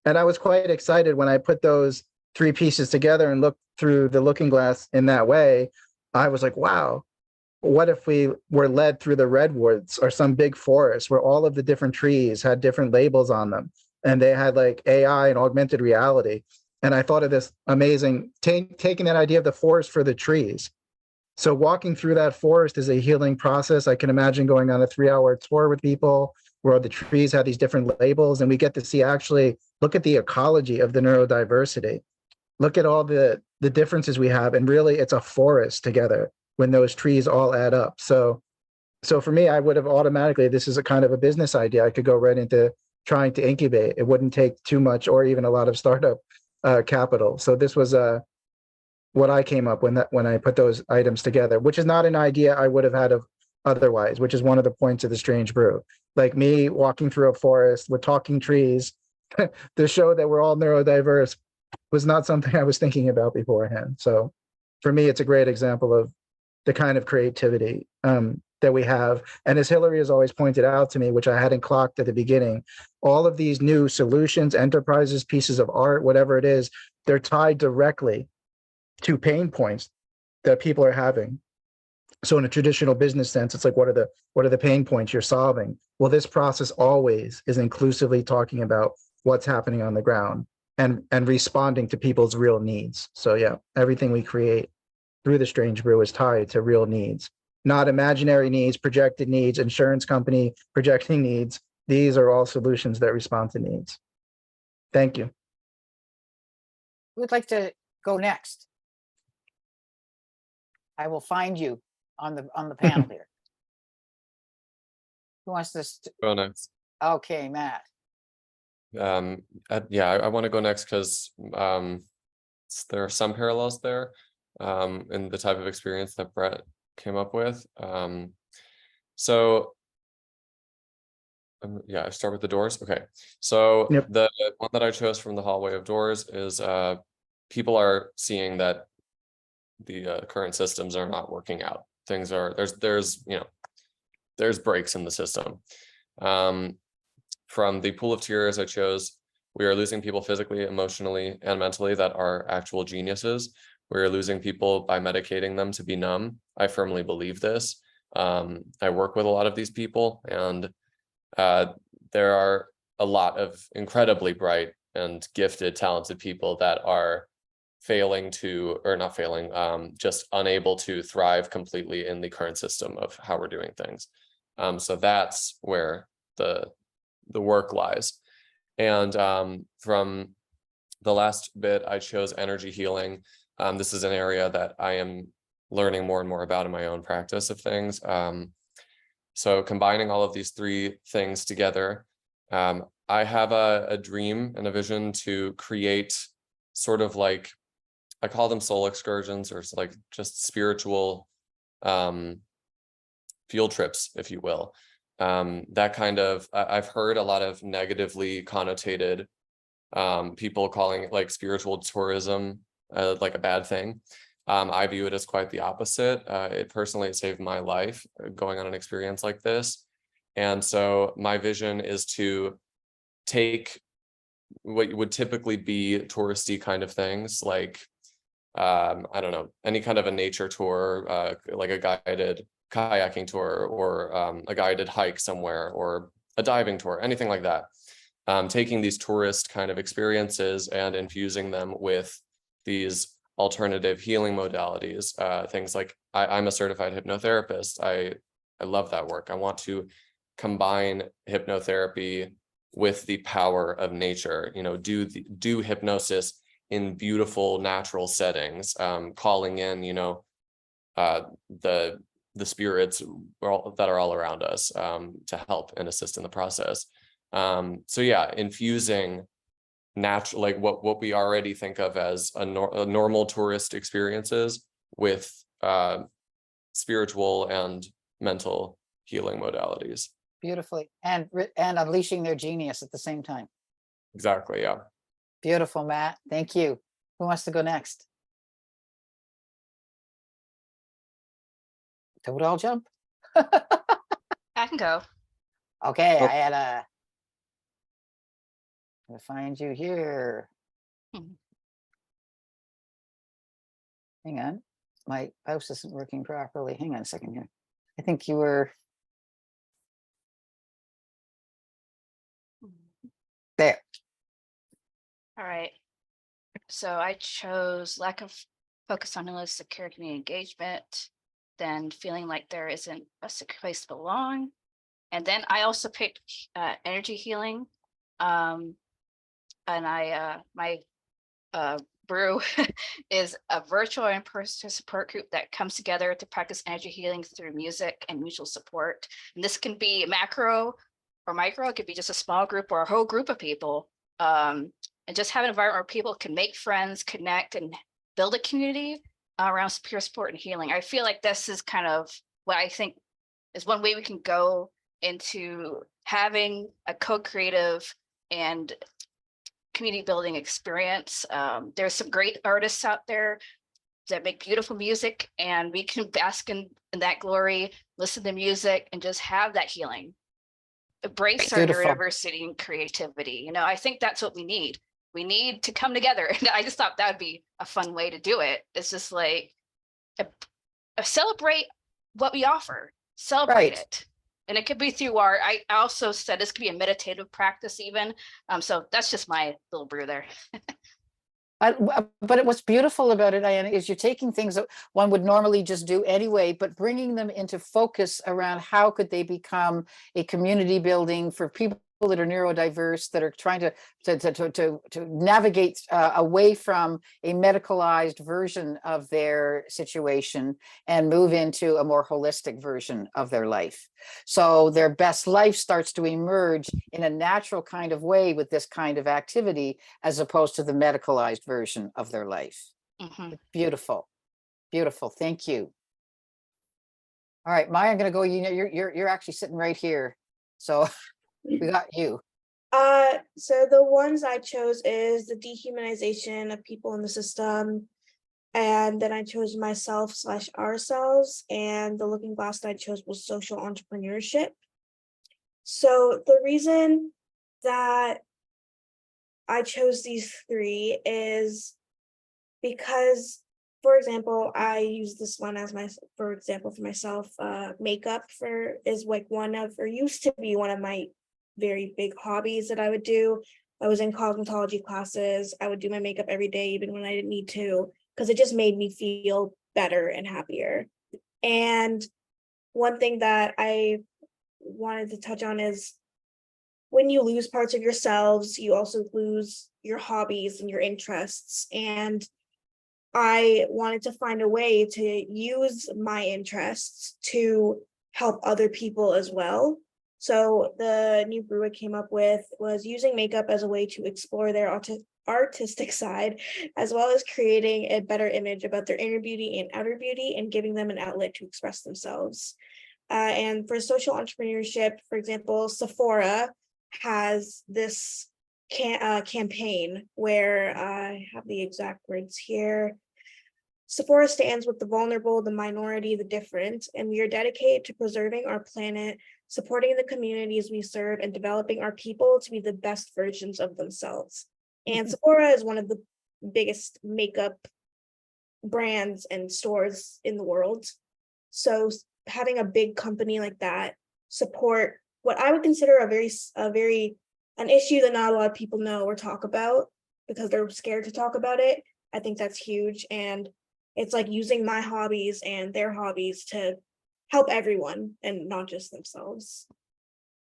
Speaker 7: And I was quite excited when I put those three pieces together and looked through the looking glass in that way. I was like, wow, what if we were led through the redwoods or some big forest where all of the different trees had different labels on them and they had like AI and augmented reality. And I thought of this amazing, taking that idea of the forest for the trees. So walking through that forest is a healing process. I can imagine going on a 3-hour tour with people where the trees have these different labels and we get to see, actually look at the ecology of the neurodiversity. Look at all the differences we have. And really it's a forest together when those trees all add up. So for me, I would have automatically, this is a kind of a business idea. I could go right into trying to incubate. It wouldn't take too much or even a lot of startup capital. So this was what I came up when I put those items together, which is not an idea I would have had of otherwise, which is one of the points of the Strange Brew. Like me walking through a forest with talking trees, to show that we're all neurodiverse was not something I was thinking about beforehand. So for me, it's a great example of the kind of creativity that we have. And as Hillary has always pointed out to me, which I hadn't clocked at the beginning, all of these new solutions, enterprises, pieces of art, whatever it is, they're tied directly to pain points that people are having. So in a traditional business sense, it's like, what are the pain points you're solving? Well, this process always is inclusively talking about what's happening on the ground and responding to people's real needs. So yeah, everything we create through the Strange Brew is tied to real needs, not imaginary needs, projected needs, insurance company projecting needs. These are all solutions that respond to needs. Thank you.
Speaker 3: Who would like to go next? I will find you on the panel here. Who wants to?
Speaker 4: Go next.
Speaker 3: Okay, Matt.
Speaker 4: Yeah, I want to go next because there are some parallels there in the type of experience that Brett came up with. Yeah, I start with the doors. Okay, so
Speaker 7: Yep.
Speaker 4: The one that I chose from the hallway of doors is people are seeing that the current systems are not working out. Things are there's breaks in the system. From the pool of tears I chose, we are losing people physically, emotionally, and mentally that are actual geniuses. We are losing people by medicating them to be numb. I firmly believe this. I work with a lot of these people, and there are a lot of incredibly bright and gifted, talented people that are just unable to thrive completely in the current system of how we're doing things. So that's where the work lies. And from the last bit, I chose energy healing. This is an area that I am learning more and more about in my own practice of things. So combining all of these three things together, I have a dream and a vision to create sort of like, I call them soul excursions, or like just spiritual field trips, if you will. That kind of, I've heard a lot of negatively connotated people calling it like spiritual tourism like a bad thing. I view it as quite the opposite. It saved my life going on an experience like this. And so my vision is to take what would typically be touristy kind of things, like I don't know, any kind of a nature tour, like a guided kayaking tour, or a guided hike somewhere, or a diving tour, anything like that. taking these tourist kind of experiences and infusing them with these alternative healing modalities, things like I'm a certified hypnotherapist. I love that work. I want to combine hypnotherapy with the power of nature, do hypnosis in beautiful natural settings, calling in, the spirits that are all around us, to help and assist in the process. So yeah, infusing natural, like what we already think of as a normal tourist experiences with spiritual and mental healing modalities.
Speaker 3: Beautifully. And unleashing their genius at the same time.
Speaker 4: Exactly. Yeah.
Speaker 3: Beautiful, Matt. Thank you. Who wants to go next? Don't all jump.
Speaker 8: I can go.
Speaker 3: Okay,
Speaker 5: Oh.
Speaker 3: I had to find you here.
Speaker 8: Mhm.
Speaker 3: Hang on. My mouse isn't working properly. Hang on a second here. I think you were there.
Speaker 8: All right. So I chose lack of focus on holistic secure community engagement, then feeling like there isn't a secure place to belong. And then I also picked energy healing. And my brew is a virtual in-person support group that comes together to practice energy healing through music and mutual support. And this can be macro or micro. It could be just a small group or a whole group of people. And just have an environment where people can make friends, connect, and build a community around peer support and healing. I feel like this is kind of what I think is one way we can go into having a co-creative and community building experience. There's some great artists out there that make beautiful music, and we can bask in that glory, listen to music, and just have that healing. Embrace our
Speaker 3: Beautiful.
Speaker 8: neurodiversity and creativity. I think that's what we need. We need to come together. And I just thought that would be a fun way to do it. It's just like celebrate what we offer, celebrate it. And it could be through art. I also said this could be a meditative practice even. So that's just my little brew there.
Speaker 3: But what's beautiful about it, Diana, is you're taking things that one would normally just do anyway, but bringing them into focus around how could they become a community building for people that are neurodiverse, that are trying to navigate away from a medicalized version of their situation and move into a more holistic version of their life. So their best life starts to emerge in a natural kind of way with this kind of activity, as opposed to the medicalized version of their life.
Speaker 8: Mm-hmm.
Speaker 3: Beautiful, beautiful. Thank you. All right, Maya, I'm going to go. You're actually sitting right here, so we got you.
Speaker 2: So the ones I chose is the dehumanization of people in the system, and then I chose myself/ourselves, and the looking glass that I chose was social entrepreneurship. So the reason that I chose these three is because, for example, I use this one as for myself, makeup is like used to be one of my very big hobbies that I would do. I was in cosmetology classes. I would do my makeup every day, even when I didn't need to, because it just made me feel better and happier. And one thing that I wanted to touch on is when you lose parts of yourselves, you also lose your hobbies and your interests. And I wanted to find a way to use my interests to help other people as well. So the new brew I came up with was using makeup as a way to explore their artistic side, as well as creating a better image about their inner beauty and outer beauty, and giving them an outlet to express themselves. And for social entrepreneurship, for example, Sephora has this campaign where I have the exact words here. Sephora stands with the vulnerable, the minority, the different, and we are dedicated to preserving our planet, supporting the communities we serve, and developing our people to be the best versions of themselves. And Sephora is one of the biggest makeup brands and stores in the world. So having a big company like that support what I would consider a very an issue that not a lot of people know or talk about because they're scared to talk about it. I think that's huge. And it's like using my hobbies and their hobbies to help everyone and not just themselves.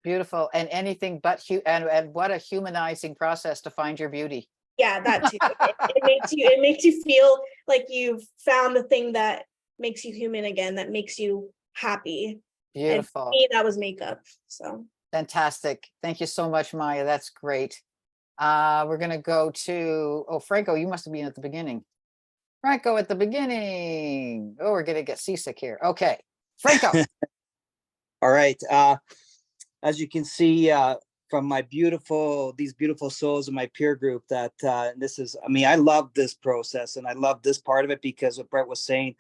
Speaker 3: Beautiful. And anything but and what a humanizing process to find your beauty.
Speaker 2: Yeah, that too. It makes you feel like you've found the thing that makes you human again, that makes you happy. And for
Speaker 3: Beautiful.
Speaker 2: me, that was makeup. So
Speaker 3: Fantastic. Thank you so much, Maya. That's great. We're going to go to, oh, Franco, you must have been at the beginning. Franco at the beginning. Oh, we're going to get seasick here. Okay. Franco.
Speaker 5: All right. As you can see from these beautiful souls in my peer group, that this is, I mean, I love this process and I love this part of it because what Brett was saying,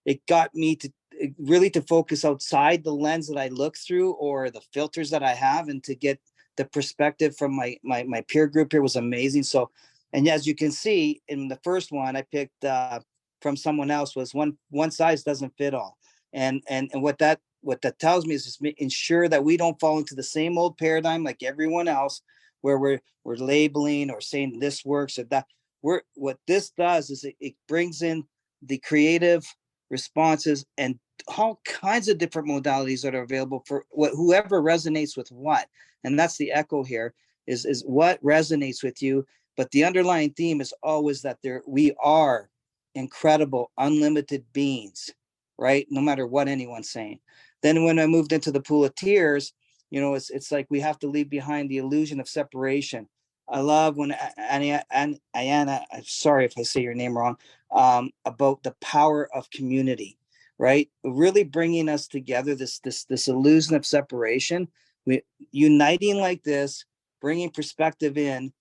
Speaker 5: it got me to really to focus outside the lens that I look through or the filters that I have, and to get the perspective from my peer group here was amazing. So, and as you can see in the first one I picked from someone else, was one size doesn't fit all. And what that tells me is just ensure that we don't fall into the same old paradigm like everyone else, where we're labeling or saying this works or that. What this does is it brings in the creative responses and all kinds of different modalities that are available for whoever resonates with what. And that's the echo here, is what resonates with you. But the underlying theme is always that we are incredible, unlimited beings, right? No matter what anyone's saying. Then when I moved into the pool of tears, it's like we have to leave behind the illusion of separation. I love when Ayanna, I'm sorry if I say your name wrong, about the power of community, right? Really bringing us together, this illusion of separation. We uniting like this, bringing perspective in,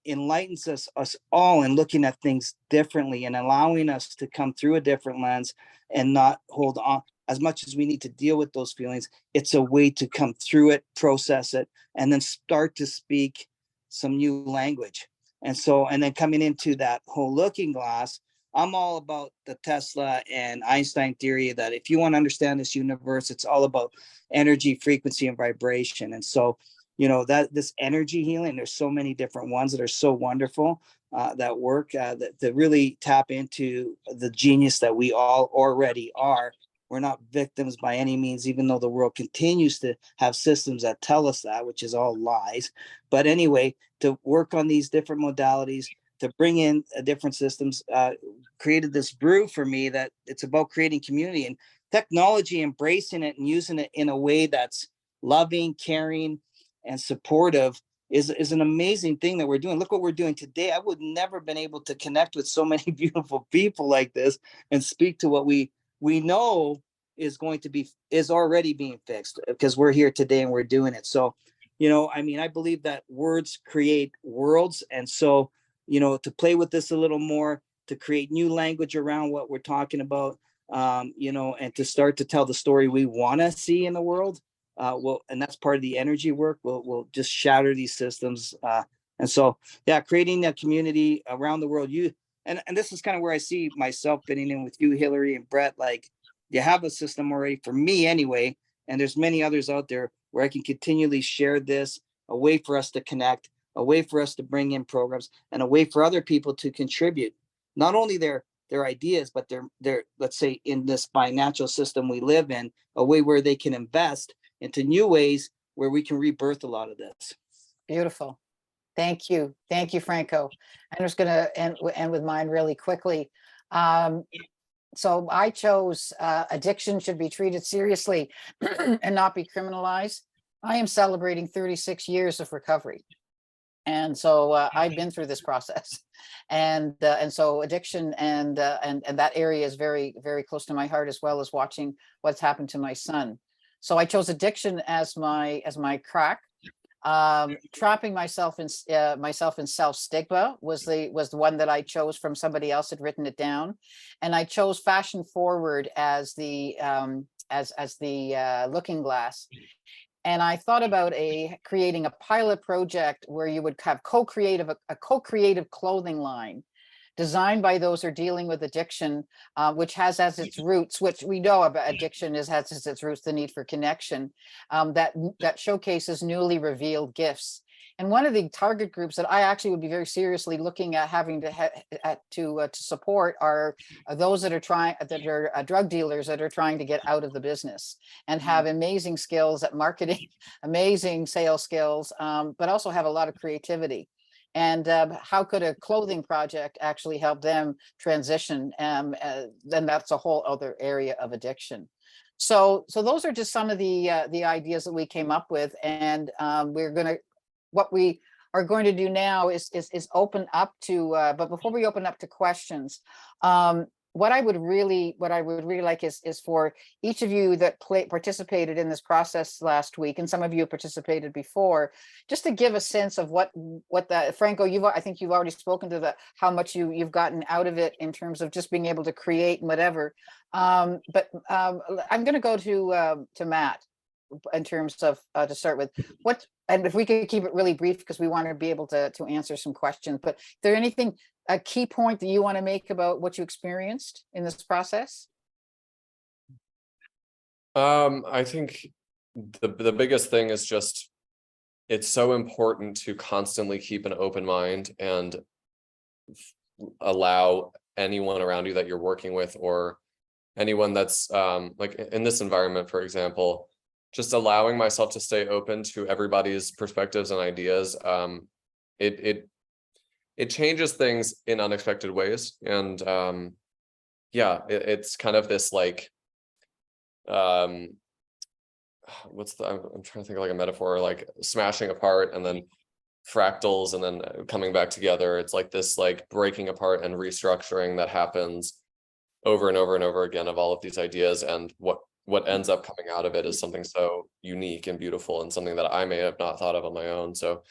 Speaker 5: enlightens us all in looking at things differently and allowing us to come through a different lens and not hold on. As much as we need to deal with those feelings, it's a way to come through it, process it, and then start to speak some new language. And then coming into that whole looking glass, I'm all about the Tesla and Einstein theory that if you want to understand this universe, it's all about energy, frequency, and vibration. And so, that this energy healing, there's so many different ones that are so wonderful that work that really tap into the genius that we all already are. We're not victims by any means, even though the world continues to have systems that tell us that, which is all lies. But anyway, to work on these different modalities, to bring in different systems, created this brew for me that it's about creating community and technology, embracing it and using it in a way that's loving, caring, and supportive is an amazing thing that we're doing. Look what we're doing today. I would never been able to connect with so many beautiful people like this and speak to what we know is already being fixed because we're here today and we're doing it. So, I believe that words create worlds. And so, to play with this a little more, to create new language around what we're talking about, and to start to tell the story we want to see in the world. And that's part of the energy work. We'll just shatter these systems. And so, yeah, creating a community around the world. And this is kind of where I see myself fitting in with you, Hillary and Brett. Like, you have a system already, for me anyway, and there's many others out there where I can continually share this, a way for us to connect, a way for us to bring in programs, and a way for other people to contribute, not only their ideas, but their let's say in this financial system we live in, a way where they can invest into new ways where we can rebirth a lot of this.
Speaker 3: Beautiful. Thank you. Thank you, Franco. I'm just going to end with mine really quickly. So I chose addiction should be treated seriously and not be criminalized. I am celebrating 36 years of recovery. And so I've been through this process, and so addiction and that area is very, very close to my heart, as well as watching what's happened to my son. So I chose addiction as my crack. Trapping myself in self-stigma was the one that I chose from somebody else had written it down, and I chose fashion forward as the looking glass. And I thought about creating a pilot project where you would have a co-creative clothing line designed by those who are dealing with addiction, which has as its roots, which we know about addiction has as its roots the need for connection, that showcases newly revealed gifts. And one of the target groups that I actually would be very seriously looking at having to support are those that are drug dealers that are trying to get out of the business and have amazing skills at marketing, amazing sales skills, but also have a lot of creativity. And how could a clothing project actually help them transition? Then that's a whole other area of addiction. So those are just some of the ideas that we came up with, and what we are going to do now is open up to. But before we open up to questions, what I would really like is for each of you that participated in this process last week, and some of you participated before, just to give a sense of what the Franco, I think you've already spoken to how much you've gotten out of it in terms of just being able to create and whatever. But I'm going to go to Matt in terms of to start with and if we could keep it really brief because we want to be able to answer some questions. But is there anything, a key point that you want to make about what you experienced in this process?
Speaker 4: I think the biggest thing is just, it's so important to constantly keep an open mind and allow anyone around you that you're working with, or anyone that's like in this environment, for example, just allowing myself to stay open to everybody's perspectives and ideas. It changes things in unexpected ways. And yeah, it's kind of this like, I'm trying to think of like a metaphor, like smashing apart and then fractals and then coming back together. It's like this like breaking apart and restructuring that happens over and over and over again of all of these ideas. And what ends up coming out of it is something so unique and beautiful, and something that I may have not thought of on my own. So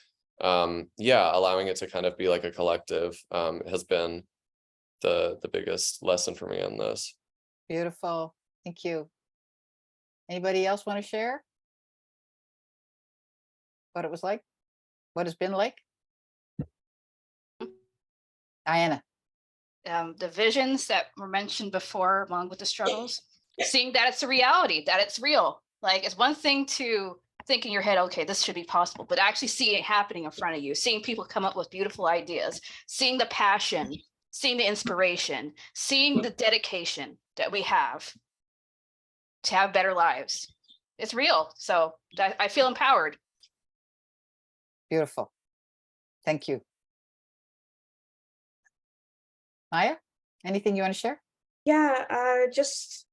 Speaker 4: yeah, allowing it to kind of be like a collective has been the biggest lesson for me in this.
Speaker 3: Beautiful. Thank you. Anybody else want to share what it was like? What it's been like? Diana.
Speaker 8: The visions that were mentioned before, along with the struggles, seeing that it's a reality, that it's real. Like, it's one thing to think in your head, okay, this should be possible, but actually seeing it happening in front of you, seeing people come up with beautiful ideas, seeing the passion, seeing the inspiration, seeing the dedication that we have to have better lives. It's real. So I feel empowered.
Speaker 3: Beautiful. Thank you. Maya, anything you want to share?
Speaker 2: Yeah, just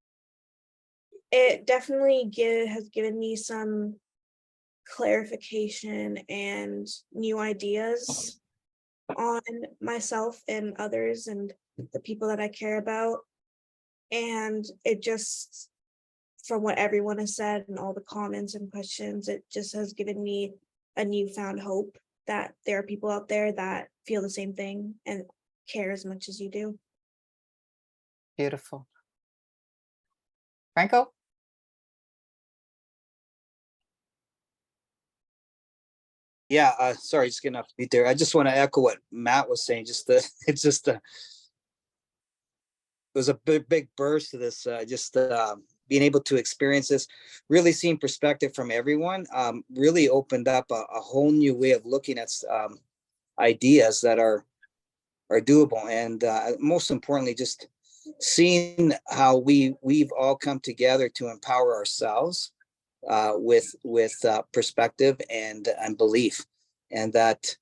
Speaker 2: it definitely has given me some clarification and new ideas on myself and others and the people that I care about. And it just, from what everyone has said and all the comments and questions, it just has given me a newfound hope that there are people out there that feel the same thing and care as much as you do.
Speaker 3: Beautiful. Franco?
Speaker 5: Yeah, sorry, just getting off the beat there. I just want to echo what Matt was saying. It was a big burst of this. Being able to experience this, really seeing perspective from everyone, really opened up a whole new way of looking at ideas that are doable, and most importantly, just seeing how we've all come together to empower ourselves with perspective and belief, and that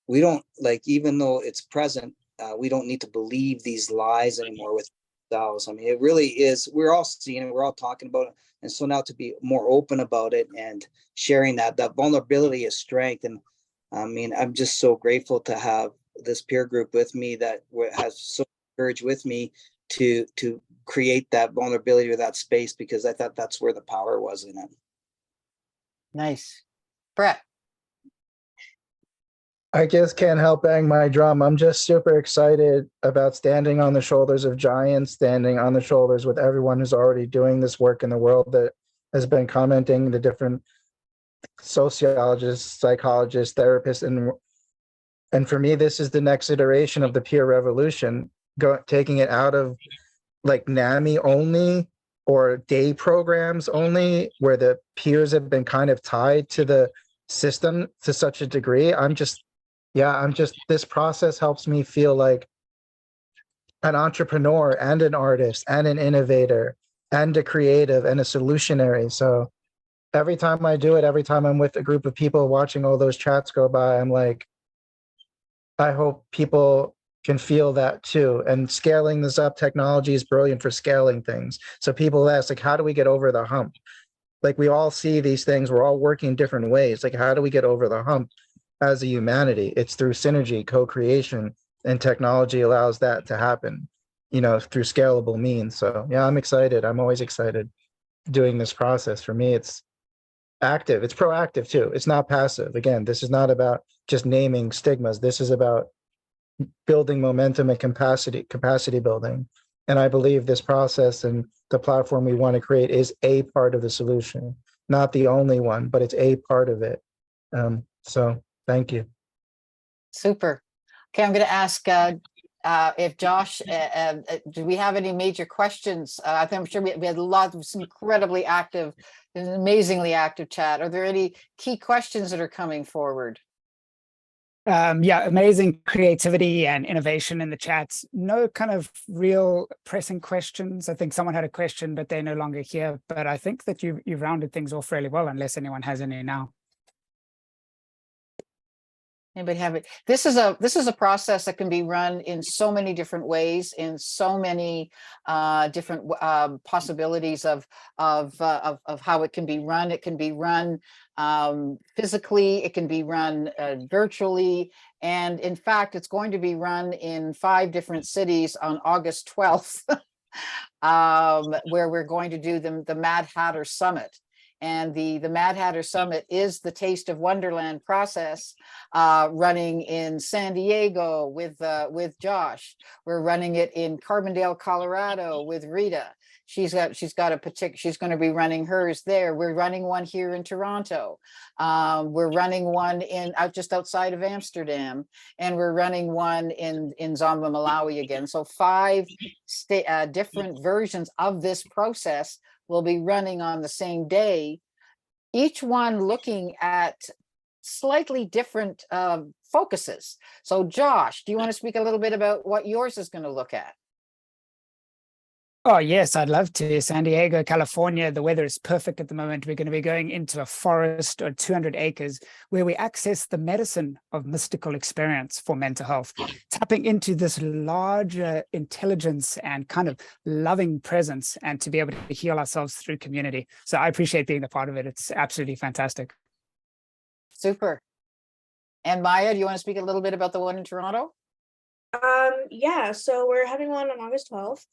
Speaker 5: we don't, like, even though it's present, we don't need to believe these lies anymore with ourselves. I mean, it really is, we're all seeing it, we're all talking about it, and so now to be more open about it and sharing that vulnerability is strength. And I mean, I'm just so grateful to have this peer group with me that has so much courage with me to create that vulnerability or that space, because I thought that's where the power was in it.
Speaker 3: Nice. Brett.
Speaker 7: I just can't help bang my drum. I'm just super excited about standing on the shoulders of giants, standing on the shoulders with everyone who's already doing this work in the world, that has been commenting, the different sociologists, psychologists, therapists, and for me, this is the next iteration of the peer revolution, taking it out of like NAMI only or day programs only, where the peers have been kind of tied to the system to such a degree. This process helps me feel like an entrepreneur and an artist and an innovator and a creative and a solutionary. So every time I do it, every time I'm with a group of people watching all those chats go by, I'm like, I hope people can feel that too. And scaling this up, technology is brilliant for scaling things. So people ask, like, how do we get over the hump? Like, we all see these things, we're all working different ways. Like, how do we get over the hump as a humanity? It's through synergy, co-creation, and technology allows that to happen, through scalable means. So yeah, I'm excited. I'm always excited doing this process. For me, it's active. It's proactive too. It's not passive. Again, this is not about just naming stigmas. This is about building momentum and capacity building. And I believe this process and the platform we want to create is a part of the solution, not the only one, but it's a part of it. So thank you.
Speaker 3: Super. Okay, I'm going to ask if Josh, do we have any major questions? I'm sure we had a lot of incredibly active, an amazingly active chat. Are there any key questions that are coming forward?
Speaker 11: Yeah, amazing creativity and innovation in the chats. No kind of real pressing questions. I think someone had a question, but they're no longer here. But I think that you've rounded things off really well, unless anyone has any now.
Speaker 3: Anybody have it? This is a process that can be run in so many different ways, in so many different possibilities of how it can be run. It can be run physically, it can be run virtually, and in fact, it's going to be run in 5 different cities on August 12th, where we're going to do the Mad Hatter Summit. And the Mad Hatter Summit is the Taste of Wonderland process, running in San Diego with Josh. We're running it in Carbondale, Colorado with Rita. She's going to be running hers there. We're running one here in Toronto. We're running one just outside of Amsterdam, and we're running one in Zomba, Malawi again. So 5 different versions of this process will be running on the same day, each one looking at slightly different focuses. So Josh, do you want to speak a little bit about what yours is going to look at?
Speaker 11: Oh, yes, I'd love to. San Diego, California, the weather is perfect at the moment. We're going to be going into a forest or 200 acres where we access the medicine of mystical experience for mental health, tapping into this larger intelligence and kind of loving presence, and to be able to heal ourselves through community. So I appreciate being a part of it. It's absolutely fantastic.
Speaker 3: Super. And Maya, do you want to speak a little bit about the one in Toronto?
Speaker 2: Yeah, so we're having one on August 12th.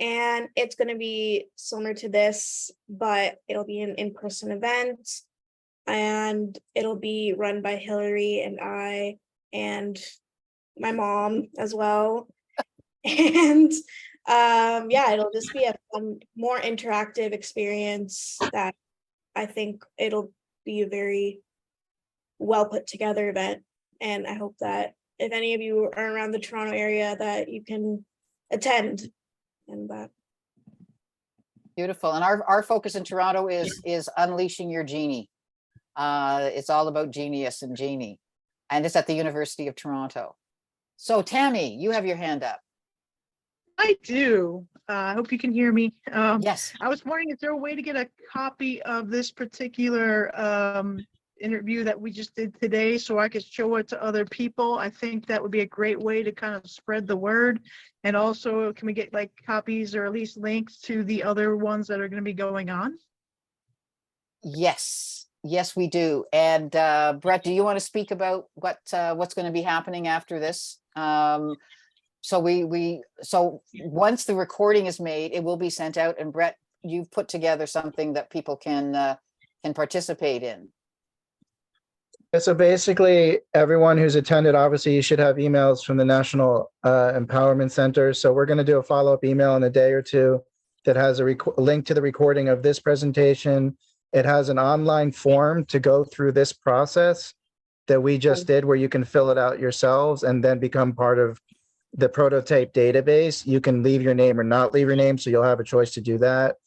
Speaker 2: And it's going to be similar to this, but it'll be an in-person event, and it'll be run by Hillary and I and my mom as well. And yeah, it'll just be a fun, more interactive experience that I think it'll be a very well put together event. And I hope that if any of you are around the Toronto area, that you can attend. And that.
Speaker 3: Beautiful. And our focus in Toronto is unleashing your genie. It's all about genius and genie, and it's at the University of Toronto. So Tammy, you have your hand up.
Speaker 10: I do. I hope you can hear me.
Speaker 3: Yes.
Speaker 10: I was wondering, is there a way to get a copy of this particular interview that we just did today so I could show it to other people? I think that would be a great way to kind of spread the word. And also, can we get like copies or at least links to the other ones that are going to be going on?
Speaker 3: Yes, we do. And Brett, do you want to speak about what's going to be happening after this? So once the recording is made, it will be sent out. And Brett, you've put together something that people can participate in.
Speaker 7: So basically, everyone who's attended, obviously, you should have emails from the National Empowerment Center. So we're going to do a follow-up email in a day or two that has a link to the recording of this presentation. It has an online form to go through this process that we just did, where you can fill it out yourselves and then become part of the prototype database. You can leave your name or not leave your name, so you'll have a choice to do that.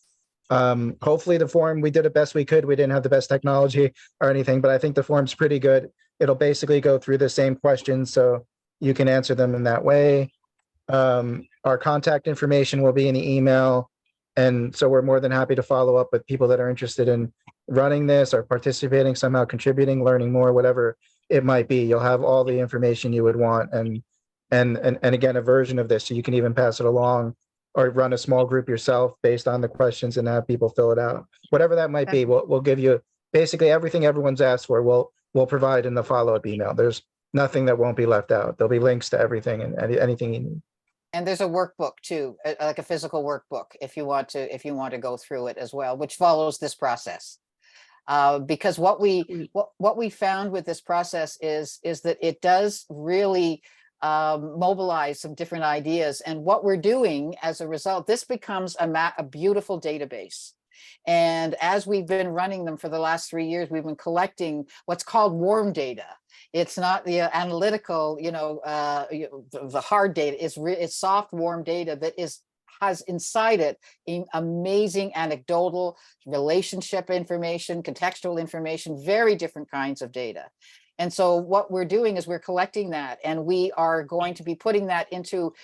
Speaker 7: Hopefully the form, we did the best we could. We didn't have the best technology or anything, but I think the form's pretty good. It'll basically go through the same questions, so you can answer them in that way. Our contact information will be in the email. And so we're more than happy to follow up with people that are interested in running this or participating somehow, contributing, learning more, whatever it might be. You'll have all the information you would want, and again, a version of this, so you can even pass it along or run a small group yourself based on the questions and have people fill it out. Whatever that might be, we'll give you basically everything everyone's asked for. We'll provide in the follow-up email. There's nothing that won't be left out. There'll be links to everything and anything you need.
Speaker 3: And there's a workbook too, like a physical workbook, if you want to go through it as well, which follows this process. Because what we found with this process is that it does really mobilize some different ideas. And what we're doing as a result, this becomes a beautiful database. And as we've been running them for the last 3 years, we've been collecting what's called warm data. It's not the analytical, the hard data. It's soft, warm data that has inside it amazing anecdotal, relationship information, contextual information, very different kinds of data. And so what we're doing is we're collecting that, and we are going to be putting that into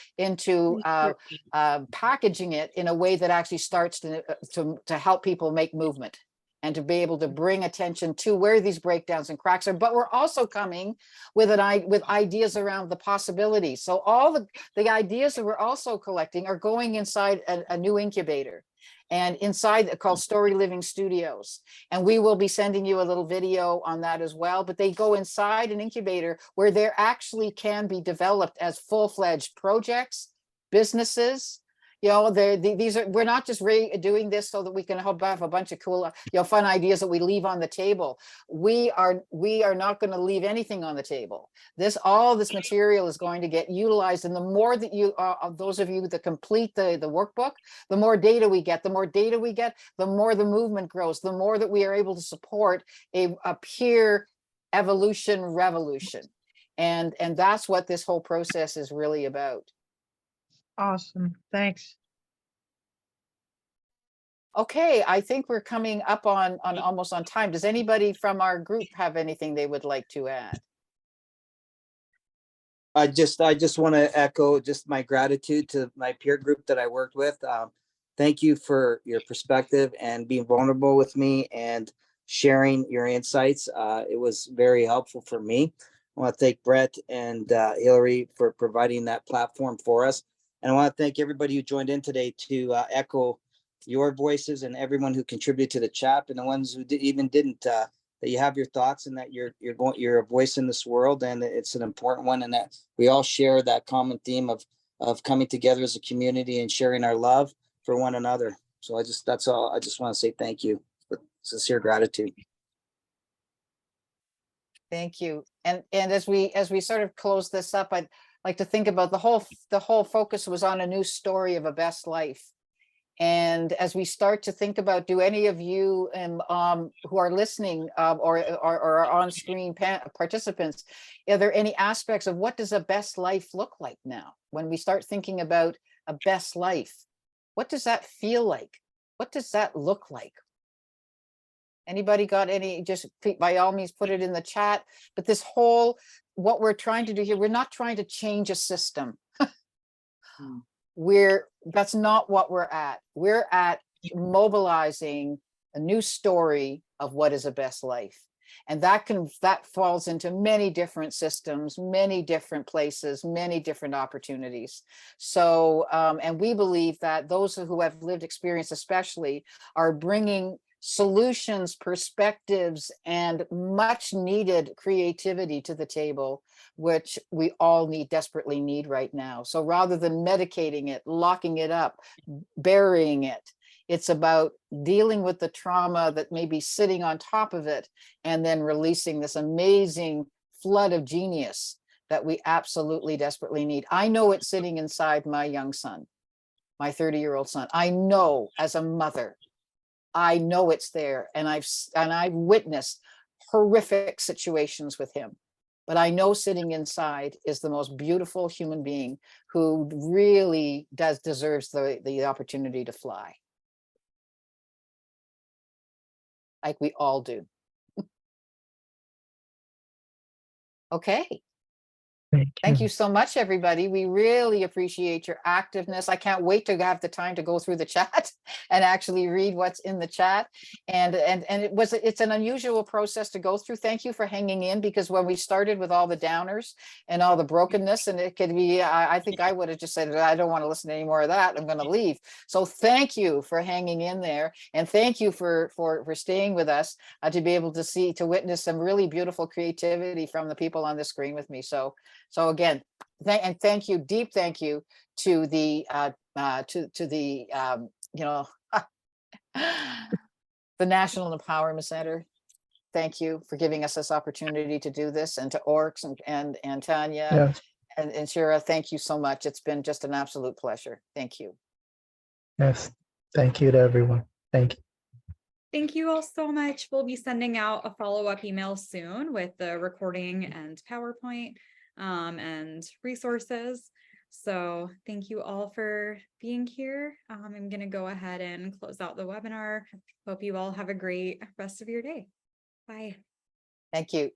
Speaker 3: packaging it in a way that actually starts to help people make movement and to be able to bring attention to where these breakdowns and cracks are. But we're also coming with ideas around the possibilities. So all the ideas that we're also collecting are going inside a new incubator, and inside called Story Living Studios. And we will be sending you a little video on that as well, but they go inside an incubator where they actually can be developed as full-fledged projects, businesses. We're not just doing this so that we can have a bunch of cool, fun ideas that we leave on the table. We are not going to leave anything on the table. All this material is going to get utilized, and the more that those of you that complete the workbook, the more data we get. The more data we get, the more the movement grows. The more that we are able to support a peer evolution revolution, and that's what this whole process is really about.
Speaker 12: Awesome. Thanks.
Speaker 3: Okay, I think we're coming up on almost on time. Does anybody from our group have anything they would like to add?
Speaker 5: I just want to echo just my gratitude to my peer group that I worked with. Thank you for your perspective and being vulnerable with me and sharing your insights. It was very helpful for me. I want to thank Brett and Hillary for providing that platform for us. And I want to thank everybody who joined in today to echo your voices, and everyone who contributed to the chat, and the ones who didn't. That you have your thoughts, and that you're a voice in this world, and it's an important one, and that we all share that common theme of coming together as a community and sharing our love for one another. So that's all. I just want to say thank you with sincere gratitude.
Speaker 3: Thank you. And as we sort of close this up, I'd like to think about the whole focus was on a new story of a best life. And as we start to think about, do any of you who are listening or are on screen participants, are there any aspects of what does a best life look like now? When we start thinking about a best life, what does that feel like? What does that look like? Anybody got any? Just by all means, put it in the chat. But what we're trying to do here, we're not trying to change a system. That's not what we're at. We're at mobilizing a new story of what is a best life. And that falls into many different systems, many different places, many different opportunities. So, and we believe that those who have lived experience especially are bringing solutions, perspectives, and much needed creativity to the table, which we all desperately need right now. So rather than medicating it, locking it up, burying it, it's about dealing with the trauma that may be sitting on top of it, and then releasing this amazing flood of genius that we absolutely desperately need. I know it's sitting inside my young son, my 30-year-old son. I know as a mother, I know it's there, and I've witnessed horrific situations with him. But I know sitting inside is the most beautiful human being who really deserves the opportunity to fly. like we all do. Okay. Thank you so much, everybody. We really appreciate your activeness. I can't wait to have the time to go through the chat and actually read what's in the chat. And it's an unusual process to go through. Thank you for hanging in, because when we started with all the downers and all the brokenness, and it could be, I think I would have just said, I don't want to listen to any more of that. I'm going to leave. So thank you for hanging in there, and thank you for staying with us, to be able to witness some really beautiful creativity from the people on the screen with me. So again, thank you, deep thank you to the you know, the National Empowerment Center. Thank you for giving us this opportunity to do this, and to Orks and Tanya,
Speaker 7: Yes,
Speaker 3: and Shira. Thank you so much. It's been just an absolute pleasure. Thank you.
Speaker 7: yes. Thank you to everyone. Thank you.
Speaker 1: Thank you all so much. We'll be sending out a follow-up email soon with the recording and PowerPoint and resources. So thank you all for being here. I'm going to go ahead and close out the webinar. Hope you all have a great rest of your day. Bye.
Speaker 3: Thank you.